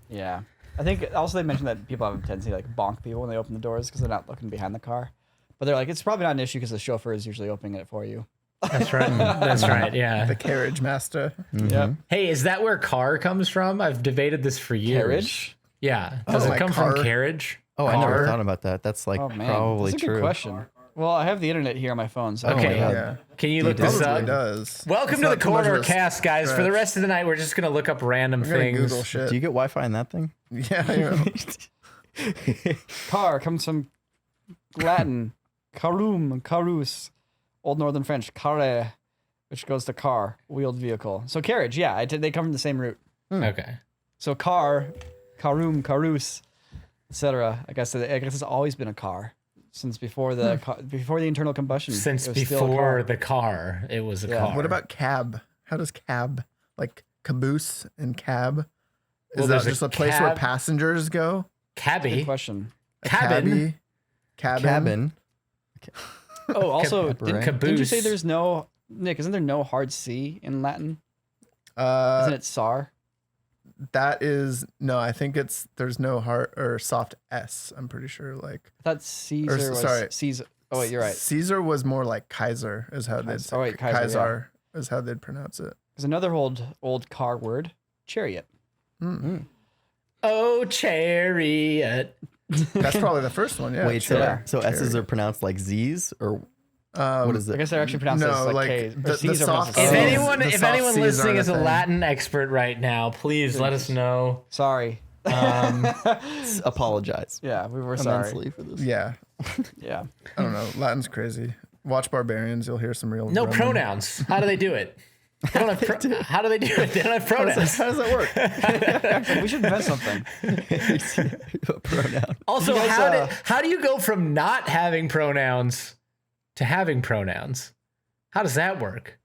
Yeah. I think also they mentioned that people have a tendency to like bonk people when they open the doors because they're not looking behind the car. But they're like, it's probably not an issue because the chauffeur is usually opening it for you. That's right. That's right. Yeah. The carriage master. Yep. Hey, is that where car comes from? I've debated this for years. Carriage? Yeah. Does it like come car? from carriage? Oh, I never thought about that. That's like Oh man, probably that's a good true. question. Well, I have the internet here on my phone, so Okay. Yeah. Can you look this Probably up? does. Welcome It's to the not too much of Corridor a Cast, guys. For the stretch. rest of the night, we're just going to look up random I'm gonna things. Google shit. Do you get Wi-Fi in that thing? Yeah, car comes from Latin, carum, carus, Old Northern French, carre, which goes to car, wheeled vehicle. So carriage, yeah, they come from the same root. Okay. So car, carum, carus, etc. I guess it's always been a car since before the before the internal combustion. Since it was still a before car. the car, it was a car. What about cab? How does cab, like caboose and cab? Is Well, that there's a just a place where cab- passengers go? Good cabby? question. A Cabin. Cabin. Oh, also, Cabaret. didn't you say Caboose. there's no Nick? Isn't there no hard C in Latin? Uh, Isn't it sar? that is no. I think there's no hard or soft S. I'm pretty sure. Like I thought Caesar was sorry. Caesar. Oh wait, you're right. Caesar was more like Kaiser is how they'd Kaiser. say. Oh, wait, Kaiser, is how they'd pronounce it. There's another old car word, chariot. Oh, chariot. That's probably the first one. Yeah. Wait, so chariot. S's are pronounced like Z's or what is I it? guess they're actually pronounced No, as like like K. the Or C's are pronounced soft as If Oh. C's. anyone, The if soft anyone C's listening aren't is a a thing. Latin expert right now, please let us know. Sorry. Apologize Yeah, we were sorry. immensely for this. Yeah. Yeah. I don't know. Latin's crazy. Watch Barbarians. You'll hear some real. No Roman- pronouns. How do they do it? They don't have how do they do it? They don't have pronouns. How does that work? We should invent something. A pronoun. Also, You guys, how do you go from not having pronouns to having pronouns? How does that work?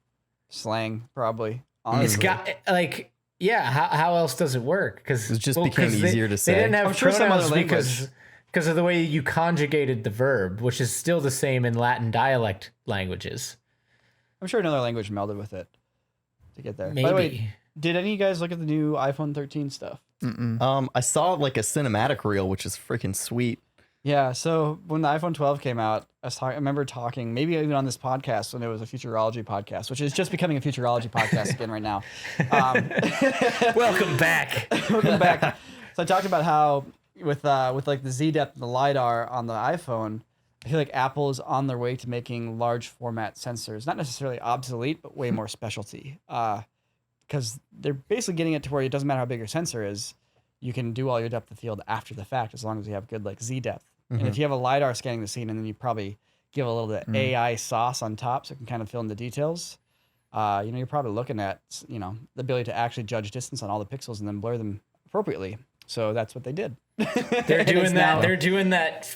Slang, probably. It's Honestly. got like how else does it work? Because It just became easier to say. They didn't have I'm sure some pronouns other because of the way you conjugated the verb, which is still the same in Latin dialect languages. I'm sure another language melded with it to get there. Maybe. By the way, did any of you guys look at the new iPhone 13 stuff? I saw like a cinematic reel, which is freaking sweet. Yeah, so when the iPhone 12 came out, I remember talking, maybe even on this podcast when it was a futurology podcast, which is just becoming a futurology podcast again right now. Welcome back. Welcome back. So I talked about how with like the Z depth and the LiDAR on the iPhone, I feel like Apple is on their way to making large format sensors, not necessarily obsolete, but way more specialty. Because they're basically getting it to where it doesn't matter how big your sensor is, you can do all your depth of field after the fact as long as you have good like Z depth. And if you have a LiDAR scanning the scene and then you probably give a little bit of AI sauce on top so it can kind of fill in the details, you're probably looking at, the ability to actually judge distance on all the pixels and then blur them appropriately. So that's what they did. They're doing that. They're doing that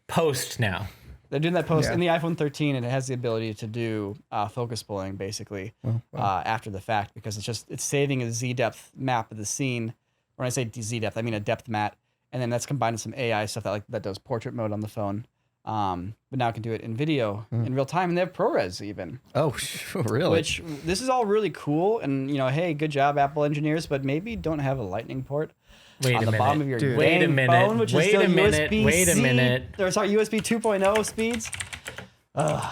post now. They're doing that post Yeah. in the iPhone 13, and it has the ability to do focus pulling basically after the fact because it's saving a Z depth map of the scene. When I say Z depth, I mean a depth map, and then that's combined with some AI stuff that does portrait mode on the phone. But now it can do it in video in real time, and they have ProRes even. Oh, really? Which this is all really cool, and hey, good job, Apple engineers, but maybe don't have a Lightning port. Wait on a the minute. bottom of your Dude. Wait a dang minute. phone, which is Wait still a minute. USB-C, Wait a minute. or sorry, USB 2.0 speeds.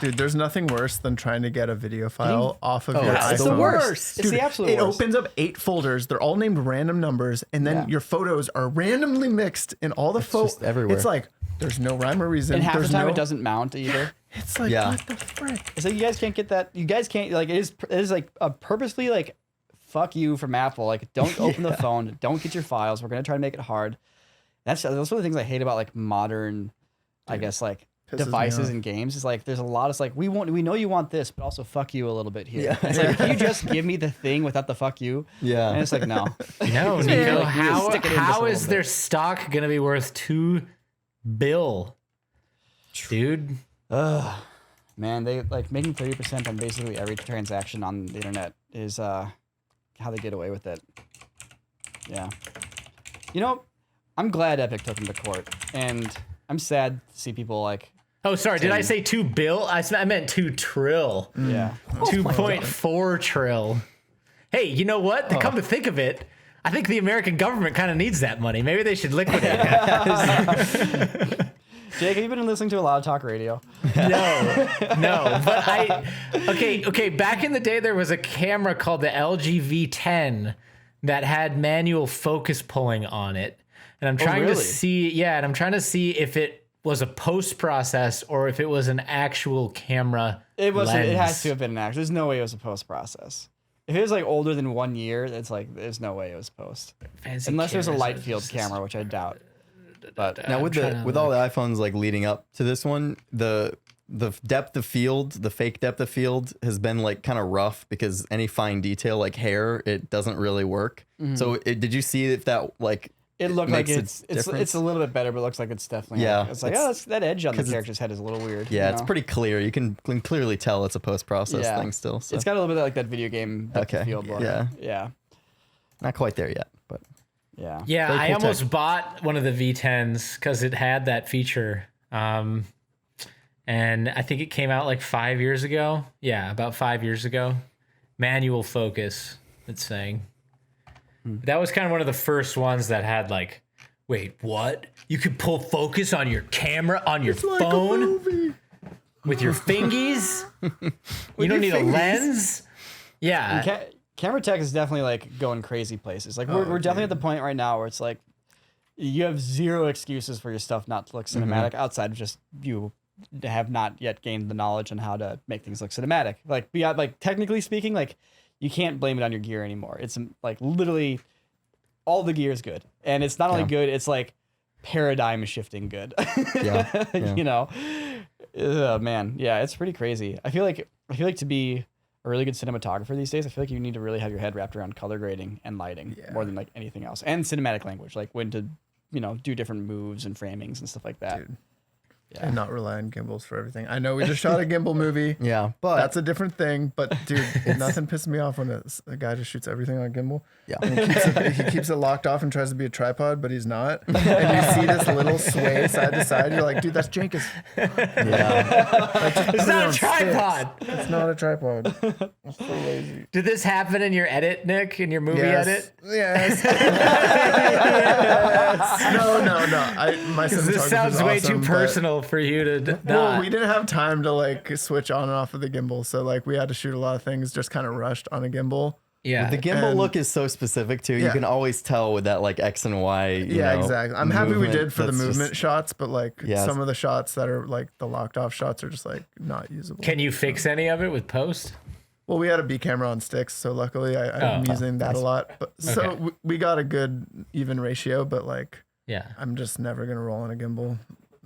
Dude, there's nothing worse than trying to get a video file off of your iPhone. It's the worst. It's Dude, the absolute it worst. opens up 8 folders. They're all named random numbers, and then your photos are randomly mixed in all the photos. just everywhere. It's like there's no rhyme or reason. And half the There's time no, it doesn't mount either. It's like Yeah. what the frick? It's like you guys can't get that. You guys can't like it is like a purposely like fuck you from Apple. Like don't open the phone. Don't get your files. We're gonna try to make it hard. Those are the things I hate about like modern, I guess like Pisses me devices off. and games. Is like there's a lot of like we know you want this, but also fuck you a little bit here. Yeah. It's like can you just give me the thing without the fuck you? Yeah. And it's like no. No, Yeah, Niko, like, you just stick it in just a how little is bit. their stock gonna be worth $2 billion, dude? Ugh. Man, they like making 30% on basically every transaction on the internet is how they get away with it. Yeah. You know, I'm glad Epic took him to court, and I'm sad to see people like, Oh, sorry. Did I say $2 billion? I meant 2 trill. yeah. 2.4 trill. Hey, you know what? To come to think of it, I think the American government kind of needs that money. Maybe they should liquidate it. Jake, have you been listening to a lot of talk radio? No. But okay. Back in the day, there was a camera called the LG V10 that had manual focus pulling on it, and I'm trying to really? see. Yeah, and I'm trying to see if it was a post process or if it was an actual camera. It wasn't. It lens. has to have been an act. There's no way it was a post process. If it was like older than 1 year, it's like there's no way it was post. Fancy Unless there's a cameras light are field just- camera, which I doubt. But Now with trying the to with all the iPhones like leading up to this one, the depth of field, the fake depth of field has been like kind of rough because any fine detail like hair, it doesn't really work. So did you see if that like it looked like makes it's difference? a little bit better, but it looks like it's definitely Yeah, It's like it's- that edge on the 'cause it's- character's head is a little weird. Yeah, you it's know? pretty clear. You can clearly tell it's a post process thing still. So It's got a little bit like that video game depth of Okay, field look. yeah. Yeah. not quite there yet, but Yeah. Yeah, Very I cool almost bought one of the V10s because it had that feature. And I think it came out like 5 years ago. Yeah, about 5 years ago. Manual focus, it's saying. That was kind of one of the first ones that had like, wait, what? You could pull focus on your camera, on your phone? With your fingies? You don't need a lens? Yeah. Camera tech is definitely like going crazy places. Like we're definitely at the point right now where it's like you have zero excuses for your stuff not to look cinematic outside of just you have not yet gained the knowledge on how to make things look cinematic. Like beyond like technically speaking, like you can't blame it on your gear anymore. It's like literally all the gear is good. And it's not only good, it's like paradigm shifting good. yeah. You know? Man, yeah, it's pretty crazy. I feel like to be a really good cinematographer these days, I feel like you need to really have your head wrapped around color grading and lighting more than like anything else, and cinematic language, like when to, do different moves and framings and stuff like that. Dude. And not rely on gimbals for everything. I know we just shot a gimbal movie. Yeah, but That's a different thing. But dude, nothing pisses me off when a guy just shoots everything on gimbal. Yeah. And he keeps it locked off and tries to be a tripod, but he's not. And you see this little sway side to side. You're like, dude, that's jankus. It's not a tripod. It's not a tripod. I'm so lazy. Did this happen in your edit, Nick? In your movie edit? Yes. No. My This cinematography sounds is way awesome, too but- personal for you to not. Well, we didn't have time to like switch on and off of the gimbal, so like we had to shoot a lot of things just kind of rushed on a gimbal. Yeah. the gimbal and- look is so specific too. You Yeah. can always tell with that like X and Y. Yeah, exactly. I'm happy we did for the that's just- movement shots, but like Yeah. some of the shots that are like the locked off shots are just like not usable. Can you fix any of it with post? Well, we had a B camera on sticks, so luckily I'm using that a lot. But so Okay. we got a good even ratio, but like Yeah. I'm just never gonna roll on a gimbal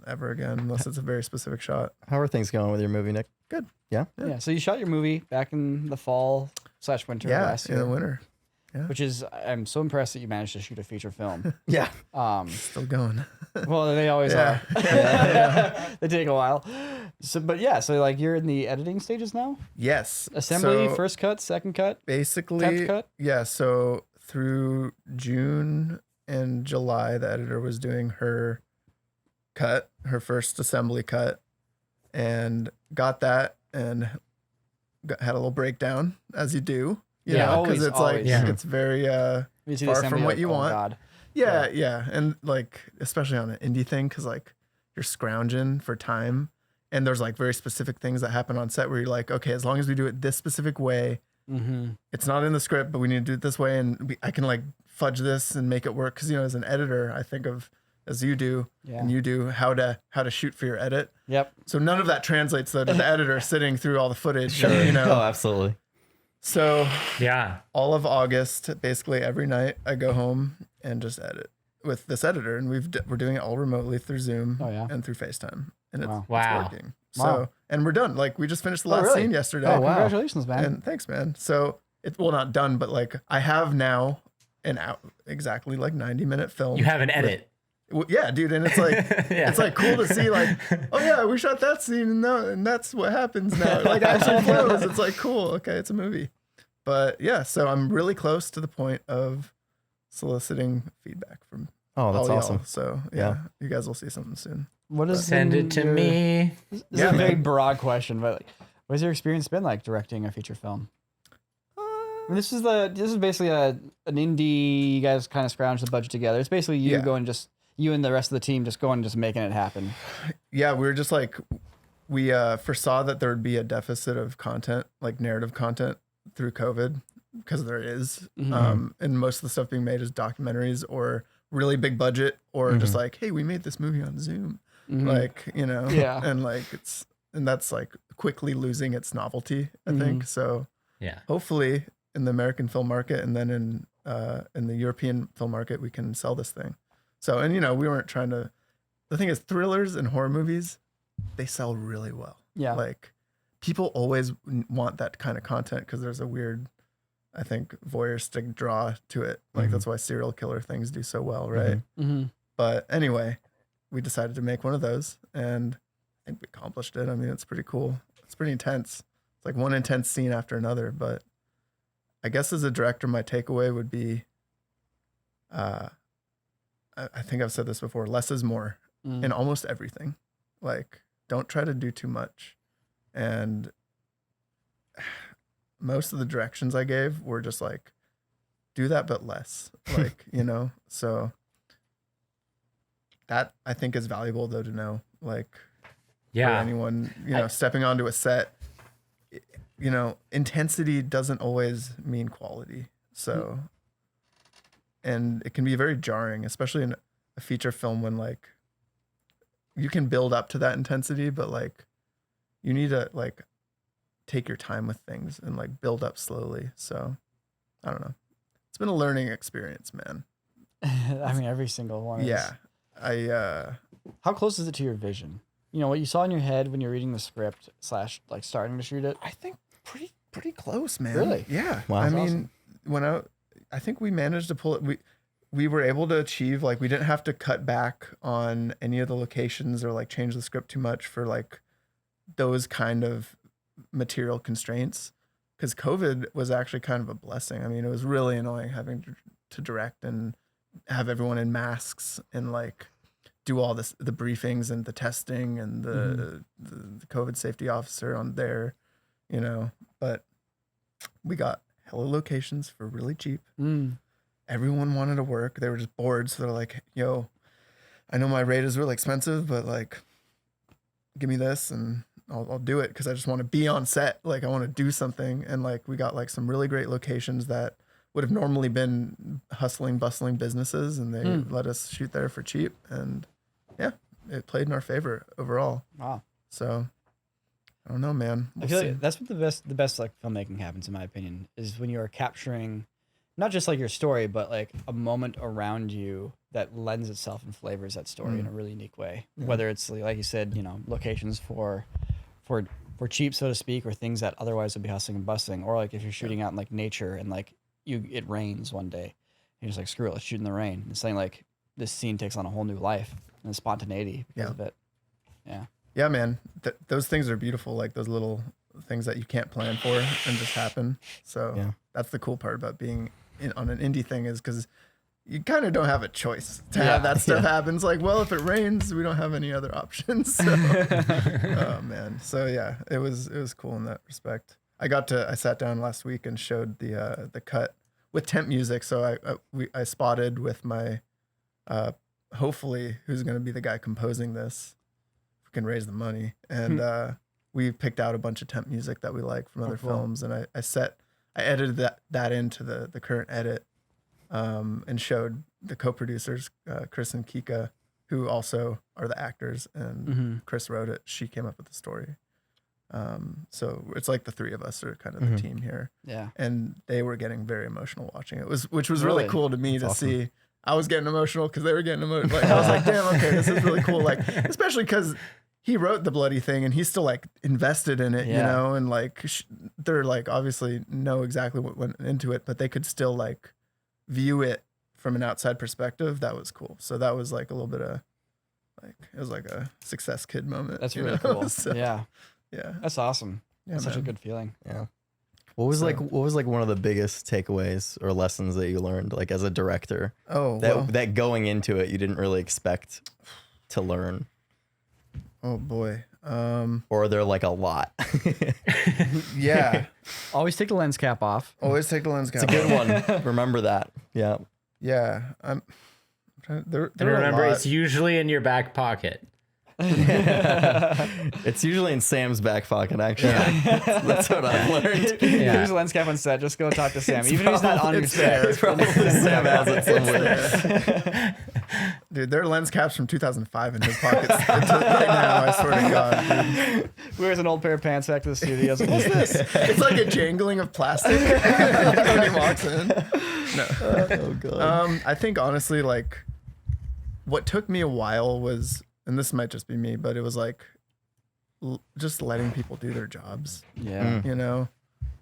ever again unless it's a very specific shot. How are things going with your movie, Nick? Good. Yeah. Yeah. So you shot your movie back in the fall/winter Yeah, last in year, the winter. which is I'm so impressed that you managed to shoot a feature film. Yeah. Still going. Well, they always Yeah. are. They take a while. So, but yeah, so like you're in the editing stages now. Yes. Assembly, So first cut, second cut. basically 10th cut? Yeah, so through June and July the editor was doing her first assembly cut, and got that and had a little breakdown, as you do, you Yeah, know, always, because it's always. like it's very You see the far from assembly, what like, you oh, want. God. yeah, and like especially on an indie thing, because like you're scrounging for time and there's like very specific things that happen on set where you're like, okay, as long as we do it this specific way, it's not in the script, but we need to do it this way, and I can like fudge this and make it work. Because as an editor, I think of, as you do, and you do, how to shoot for your edit. Yep. So none of that translates though to the editor sitting through all the footage. Sure. Oh, absolutely. So Yeah. all of August, basically every night, I go home and just edit with this editor, and we're doing it all remotely through Zoom and through FaceTime, and it's working. So and we're done. Like we just finished the last scene yesterday. Oh, wow. Congratulations, man. And thanks, man. So it's not done, but like I have now exactly like 90-minute film. You have an edit. Yeah, dude, and it's like it's like cool to see like, oh yeah, we shot that scene and that's what happens now. Like actually flows. It's like cool. Okay, it's a movie. But yeah, so I'm really close to the point of soliciting feedback from that's all awesome. y'all. So yeah, you guys will see something soon. What is Send it to me. This is a very broad question, but like, what has your experience been like directing a feature film? I mean, this is basically an indie. You guys kind of scrounge the budget together. It's basically you going you and the rest of the team just going and just making it happen. Yeah, we were just like, we foresaw that there would be a deficit of content, like narrative content through COVID, because there is. And most of the stuff being made is documentaries or really big budget or just like, hey, we made this movie on Zoom. Like, and like and that's like quickly losing its novelty, I think. So hopefully in the American film market and then in the European film market, we can sell this thing. So, and we weren't trying to, the thing is thrillers and horror movies, they sell really well. Yeah. Like people always want that kind of content because there's a weird, I think, voyeuristic draw to it. Like that's why serial killer things do so well, right? But anyway, we decided to make one of those and I think we accomplished it. I mean, it's pretty cool. It's pretty intense. It's like one intense scene after another. But I guess as a director, my takeaway would be, I think I've said this before, less is more in almost everything. Like, don't try to do too much. And most of the directions I gave were just like, do that, but less. Like, so that I think is valuable though to know. Like, for anyone, stepping onto a set, intensity doesn't always mean quality. So, and it can be very jarring, especially in a feature film when like you can build up to that intensity, but like you need to like take your time with things and like build up slowly. So I don't know. It's been a learning experience, man. I mean, every single one. Yeah. How close is it to your vision? What you saw in your head when you're reading the script / like starting to shoot it? I think pretty close, man. Really? Yeah. Wow. I That's mean, awesome. I think we managed to pull it. We were able to achieve, like, we didn't have to cut back on any of the locations or like change the script too much for like those kind of material constraints. Because COVID was actually kind of a blessing. I mean, it was really annoying having to direct and have everyone in masks and like do all this, the briefings and the testing and the COVID safety officer on there, but we got hella locations for really cheap. Everyone wanted to work. They were just bored. So they're like, yo, I know my rate is really expensive, but like, give me this and I'll do it. Cause I just want to be on set. Like I want to do something. And like, we got like some really great locations that would have normally been hustling, bustling businesses. And they let us shoot there for cheap. And yeah, it played in our favor overall. Wow. So I don't know, man. I feel like that's what the best like filmmaking happens, in my opinion, is when you are capturing not just like your story, but like a moment around you that lends itself and flavors that story in a really unique way. Yeah. Whether it's like you said, locations for cheap, so to speak, or things that otherwise would be hustling and bustling, or like if you're shooting out in like nature and like it rains one day, you're just like, screw it, let's shoot in the rain. It's saying like this scene takes on a whole new life and spontaneity because of it. Yeah. Yeah, man. Those things are beautiful. Like those little things that you can't plan for and just happen. So that's the cool part about being on an indie thing, is because you kind of don't have a choice to have that stuff happen. It's like, well, if it rains, we don't have any other options. So, oh man. So yeah, it was cool in that respect. I sat down last week and showed the cut with temp music. So I spotted with my hopefully who's going to be the guy composing this. can raise the money. And we picked out a bunch of temp music that we like from other films, and I edited that into the current edit, and showed the co-producers, Chris and Kika, who also are the actors, and Chris wrote it. She came up with the story. So it's like the three of us are kind of the team here. Yeah. And they were getting very emotional watching it, which was really cool to me to see. I was getting emotional because they were getting emotional. Like, I was like, damn, okay, this is really cool. Like, especially because he wrote the bloody thing and he's still like invested in it, you know, and like they're like obviously know exactly what went into it, but they could still like view it from an outside perspective. That was cool. So that was like a little bit of like, it was like a success kid moment. That's really cool. So, yeah. Yeah. That's awesome. Yeah, That's such a man. good feeling. Yeah. What was like one of the biggest takeaways or lessons that you learned like as a director? Oh, that going into it you didn't really expect to learn? oh boy. Or are there like a lot? Yeah. Always take the lens cap off. Always take the lens cap. It's a good one. Remember that. Yeah. Yeah. I'm trying, there And were a remember, lot. it's usually in your back pocket. It's usually in Sam's back pocket, actually. That's what I've learned. There's a lens cap on set. Just go talk to Sam. Even if he's not on your set. It's probably Sam has it somewhere. Dude, there are lens caps from 2005 in his pockets right now. I swear to God, dude. Wears an old pair of pants back to the studio. Like, what's this? It's like a jangling of plastic when he walks in. No. Oh god. I think honestly, like, what took me a while was, and this might just be me, but it was like just letting people do their jobs. Yeah. You know,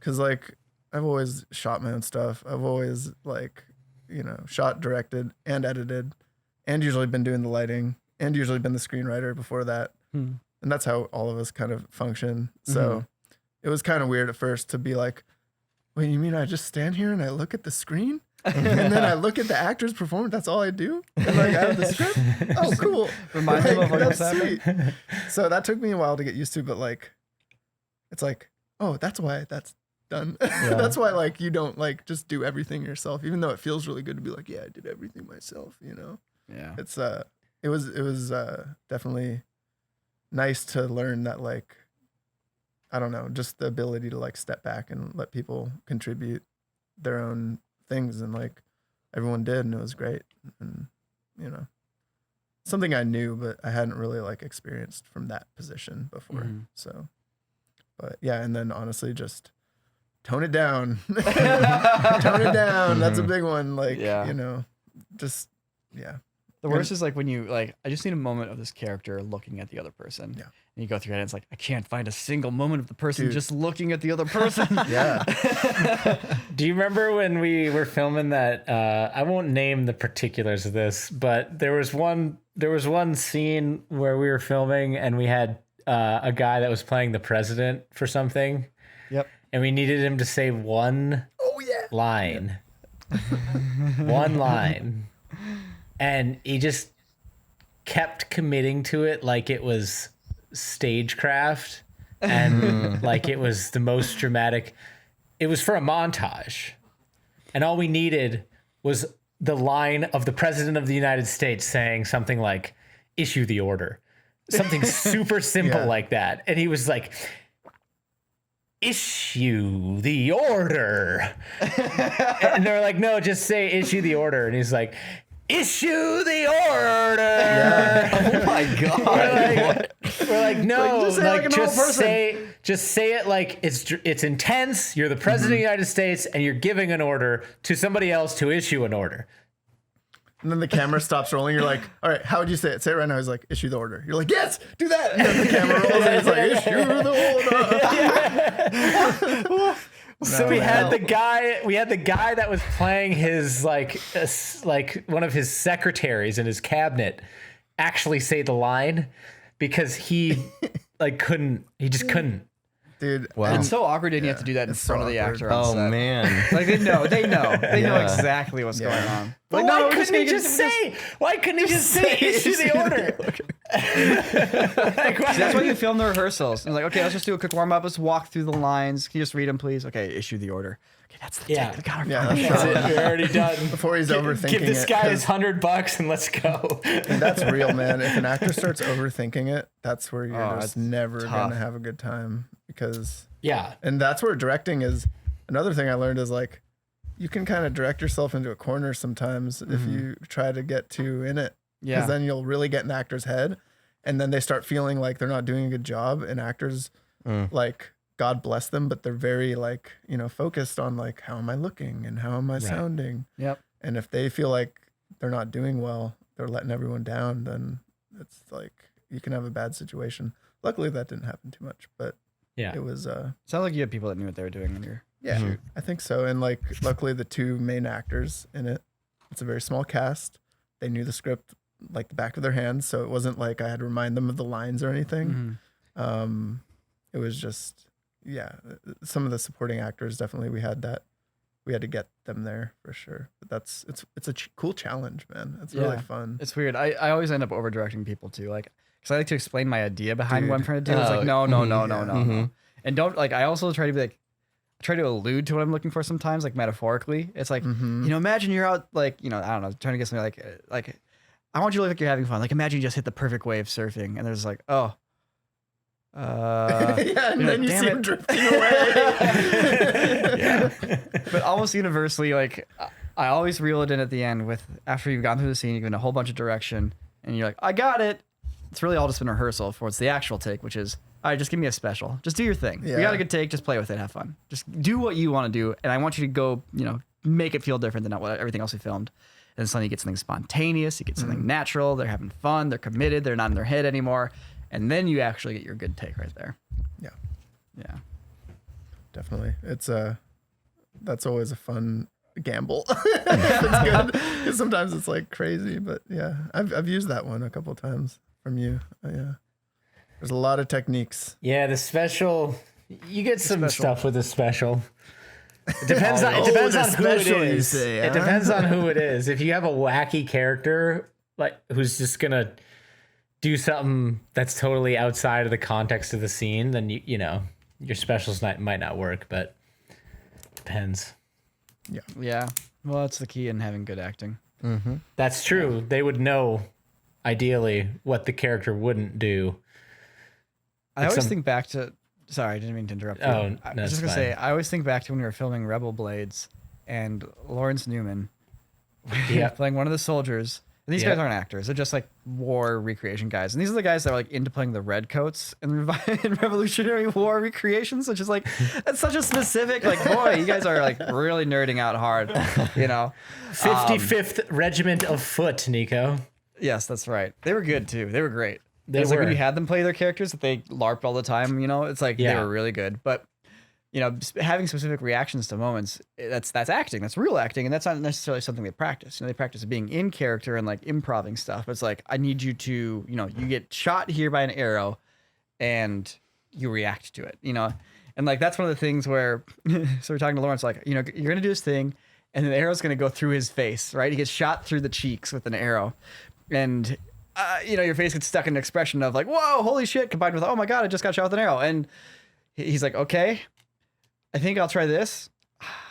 because like I've always shot my own stuff. I've always like, you know, shot, directed, and edited, and usually been doing the lighting, and usually been the screenwriter before that. And that's how all of us kind of function. So it was kind of weird at first to be like, wait, you mean I just stand here and I look at the screen? And then I look at the actors perform. That's all I do. And like I have the script. Oh, cool. Remind them of what That's just happened. sweet. So that took me a while to get used to, but like, it's like, oh, that's why that's done. That's why like you don't like just do everything yourself, even though it feels really good to be like, yeah, I did everything myself. You know, Yeah. it's it was definitely nice to learn that like, I don't know, just the ability to like step back and let people contribute their own things, and like everyone did, and it was great. And you know, something I knew but I hadn't really like experienced from that position before. So, but yeah, and then honestly just tone it down. Tone it down. That's a big one. Like, you know, just The worst is like when you like, I just need a moment of this character looking at the other person. Yeah. And you go through it and it's like, I can't find a single moment of the person just looking at the other person. Yeah. Do you remember when we were filming that? I won't name the particulars of this, but there was one scene where we were filming and we had a guy that was playing the president for something. Yep. And we needed him to say one line. One line. And he just kept committing to it like it was stagecraft and like it was the most dramatic. It was for a montage. And all we needed was the line of the President of the United States saying something like, issue the order. Something super simple like that. And he was like, issue the order. And they were like, no, just say issue the order. And he's like, issue the order. Oh my god. We're like, no, Like, just say it like it's intense. You're the president of the United States and you're giving an order to somebody else to issue an order. And then the camera stops rolling. You're like, all right, how would you say it? Say it right now. He's like, issue the order. You're like, yes, do that. And then the camera rolls and he's like, issue the order. So we had the guy that was playing his like one of his secretaries in his cabinet actually say the line because he just couldn't. dude. Wow. It's so awkward and you have to do that in it's front so of the awkward. actor on Oh set. man. Like they know Yeah. exactly what's going on. But Like, why we're couldn't he gonna just say? Why couldn't he just say issue the order? See, that's why you film the rehearsals. And like, okay, let's just do a quick warm up. Let's walk through the lines. Can you just read them, please? Okay, issue the order. Okay, that's the Yeah. take. We got Yeah, That's it. We're already done. before he's overthinking Give this it, guy 'cause- his $100 and let's go. And that's real, man. If an actor starts overthinking it, that's where you're Oh, just it's never tough. gonna have a good time because, Yeah. and that's where directing is. Another thing I learned is like, you can kind of direct yourself into a corner sometimes if you try to get too in it, Yeah. because then you'll really get in the actor's head, and then they start feeling like they're not doing a good job. And actors, like, God bless them, but they're very like, focused on like, how am I looking and how am I sounding? Yep. And if they feel like they're not doing well, they're letting everyone down, then it's like you can have a bad situation. Luckily, that didn't happen too much, but Yeah. it was, Sounds like you had people that knew what they were doing when you're. yeah, I think so. And like, luckily, the two main actors in it, it's a very small cast. They knew the script like the back of their hands, so it wasn't like I had to remind them of the lines or anything. It was just, yeah, some of the supporting actors definitely we had to get them there for sure. But it's a cool challenge, man. It's really Yeah. fun. It's weird. I always end up over directing people too, like because I like to explain my idea behind what I'm Dude. trying to do. It's like no, and don't like. I also try to be like. Try to allude to what I'm looking for sometimes, like metaphorically. It's like, imagine you're out, like, I don't know, trying to get something like, I want you to look like you're having fun. Like, imagine you just hit the perfect wave surfing, and there's like, oh, yeah, and you're then like, you "Damn see it." him drifting away. yeah. But almost universally, like, I always reel it in at the end with after you've gone through the scene, you've given a whole bunch of direction, and you're like, I got it. It's really all just been rehearsal for what's the actual take, which is, all right, just give me a special. Just do your thing. You Yeah. got a good take, just play with it, have fun. Just do what you want to do, and I want you to go, make it feel different than what everything else we filmed. And suddenly you get something spontaneous, you get something natural, they're having fun, they're committed, they're not in their head anymore, and then you actually get your good take right there. Yeah. Yeah. Definitely. It's that's always a fun gamble. It's good because sometimes it's like crazy, but yeah, I've used that one a couple of times from you. Yeah, there's a lot of techniques. Yeah, the special. You get some stuff with the special. It depends on the who it special, you is. say, It huh? depends on who it is. If you have a wacky character like who's just gonna do something that's totally outside of the context of the scene, then you know your specials might not work. But depends. Yeah. Well, that's the key in having good acting. That's true. They would know, ideally, what the character wouldn't do. I always think back to. Sorry, I didn't mean to interrupt you. Oh, I no, was it's just gonna fine. say, I always think back to when we were filming Rebel Blades, and Lawrence Newman Yeah. playing one of the soldiers. And these Yeah. guys aren't actors; they're just like war recreation guys. And these are the guys that are like into playing the redcoats in Revolutionary War recreations, which is like that's such a specific. Like, boy, you guys are like really nerding out hard, you know. 55th Regiment of Foot, Niko. Yes, that's right. They were good too. They were great. They It's like when were. you had them play their characters that they LARPed all the time, it's like they Yeah. were really good. But having specific reactions to moments, that's acting. That's real acting, and that's not necessarily something they practice. They practice being in character and like improving stuff. But it's like I need you to, you get shot here by an arrow, and you react to it. And like that's one of the things where so we're talking to Lawrence, like you're gonna do this thing, and the arrow's gonna go through his face, right? He gets shot through the cheeks with an arrow, and your face gets stuck in an expression of like, whoa, holy shit, combined with, oh my God, I just got shot with an arrow. And he's like, okay, I think I'll try this.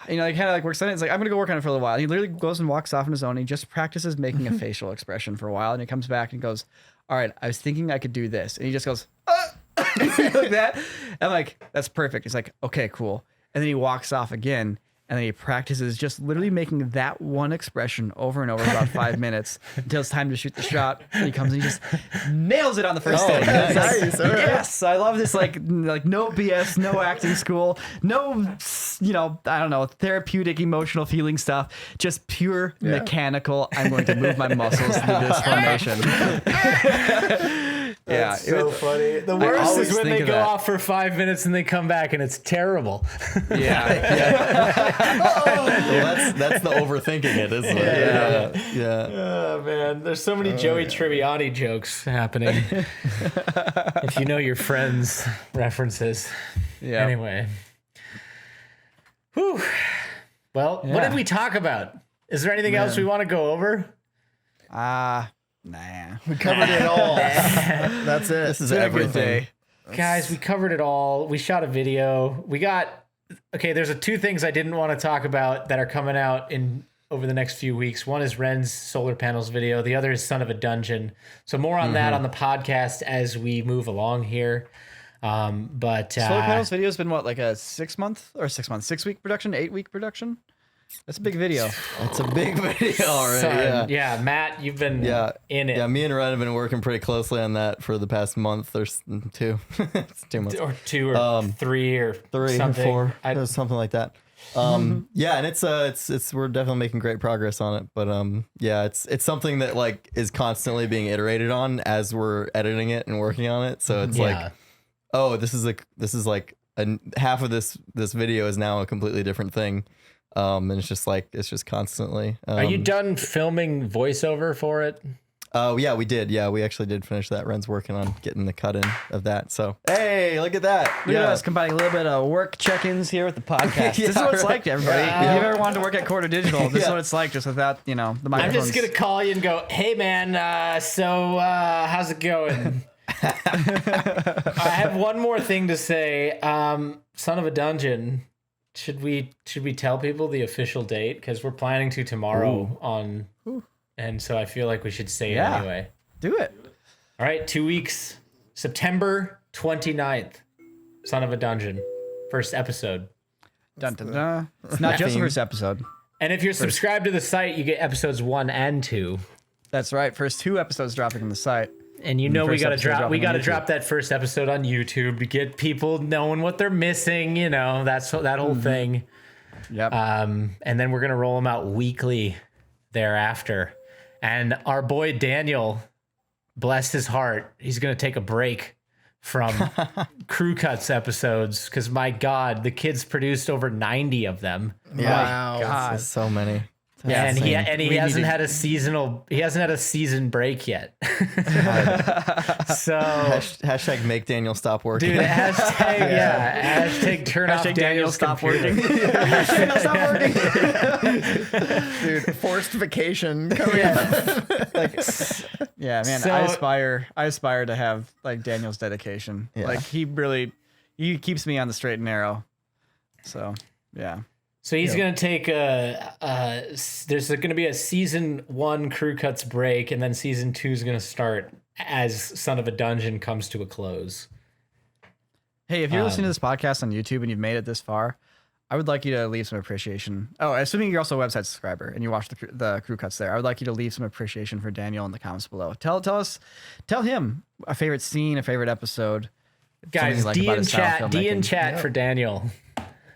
He kind of like works on it. It's like, I'm going to go work on it for a little while. He literally goes and walks off on his own. He just practices making a facial expression for a while. And he comes back and goes, all right, I was thinking I could do this. And he just goes, like that. I'm like, that's perfect. He's like, okay, cool. And then he walks off again. And then he practices just literally making that one expression over and over for about 5 minutes until it's time to shoot the shot. And he comes and he just nails it on the first take. It's like, nice. All right. yes, I love this. Like no BS, no acting school, no, I don't know, therapeutic, emotional feeling stuff. Just pure mechanical. I'm going to move my muscles through this formation. Yeah, That's so funny. The worst always is when think they of go that. off for 5 minutes and they come back and it's terrible. Yeah. Well, that's the overthinking it, isn't it? Yeah. Oh man, there's so many Joey Tribbiani jokes happening. If you know your friends' references. Yeah. Anyway. Whew. Well, what did we talk about? Is there anything else we want to go over? Nah. We covered it all. That's it. This is It's been a good everything. day. Guys, we covered it all. We shot a video. There's two things I didn't want to talk about that are coming out over the next few weeks. One is Ren's solar panels video. The other is Son of a Dungeon. So more on that on the podcast as we move along here. But Solar panels video has been what, like a 6 week production, 8 week production? That's a big video. It's a big video already. son, Yeah. Matt, you've been in it. Yeah, me and Ren have been working pretty closely on that for the past month or two. It's 2 months. Or 2 or 3 or 3 something. or 4. It was something like that. Yeah, and it's we're definitely making great progress on it. But yeah, it's something that like is constantly being iterated on as we're editing it and working on it. So it's like, oh, this is like half of this video is now a completely different thing. And it's just constantly. Are you done filming voiceover for it? Oh yeah, we did. Yeah, we actually did finish that. Ren's working on getting the cut in of that. So hey, look at that. Look at us combining a little bit of work check-ins here with the podcast. This is what it's like, everybody. If you've ever wanted to work at Quarter Digital, this is what it's like, just without the I'm microphones. just gonna call you and go, hey man, how's it going? I have one more thing to say. Son of a Dungeon. Should we tell people the official date? Because we're planning to tomorrow and so I feel like we should say it anyway. Do it. All right, 2 weeks, September 29th, Son of a Dungeon, first episode. Dun, dun, dun. It's not just the first episode. And if you're subscribed to the site, you get episodes 1 and 2. That's right. First 2 episodes dropping on the site. And you know we first gotta episode drop dropping on drop that first episode on YouTube to get people knowing what they're missing. You know, that whole thing. Yep. And then we're gonna roll them out weekly thereafter. And our boy Daniel, bless his heart, he's gonna take a break from Crew Cuts episodes because my God, the kid's produced over 90 of them. Wow. God. So many. Yeah, and he We hasn't need to- had a season break yet. So Hashtag make Daniel stop working. dude, hashtag turn off Daniel's stop computer. working. Daniel, stop working. Dude, forced vacation coming up. Yeah, man, So- I aspire to have like Daniel's dedication. Yeah. Like he keeps me on the straight and narrow. So, yeah. So he's gonna take there's gonna be a season 1 Crew Cuts break, and then season 2 is gonna start as Son of a Dungeon comes to a close. Hey, if you're listening to this podcast on YouTube and you've made it this far, I would like you to leave some appreciation. Oh, assuming you're also a website subscriber and you watch the Crew Cuts there, I would like you to leave some appreciation for Daniel in the comments below. Tell him a favorite scene, a favorite episode. Guys, something you like about his style of D in filmmaking. chat for Daniel.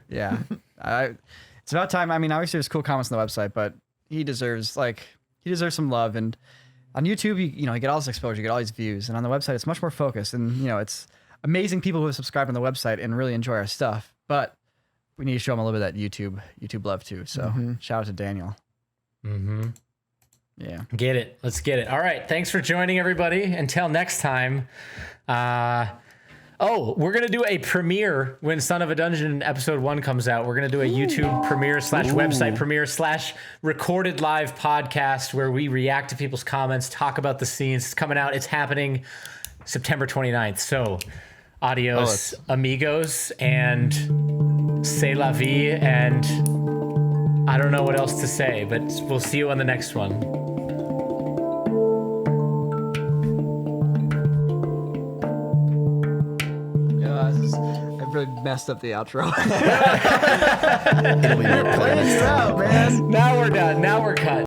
Yeah. It's about time. I mean, obviously there's cool comments on the website, but he deserves some love. And on YouTube, you get all this exposure, you get all these views. And on the website, it's much more focused. And, it's amazing people who have subscribed on the website and really enjoy our stuff. But we need to show them a little bit of that YouTube love too. So shout out to Daniel. Mm-hmm. Yeah. Get it. Let's get it. All right. Thanks for joining, everybody. Until next time. We're going to do a premiere when Son of a Dungeon episode 1 comes out. We're going to do a YouTube premiere / website premiere / recorded live podcast where we react to people's comments, talk about the scenes. It's coming out. It's happening September 29th. So adios, amigos, and c'est la vie. And I don't know what else to say, but we'll see you on the next one. I really messed up the outro. It'll be more Playing you out, man. Now we're done. Now we're cut.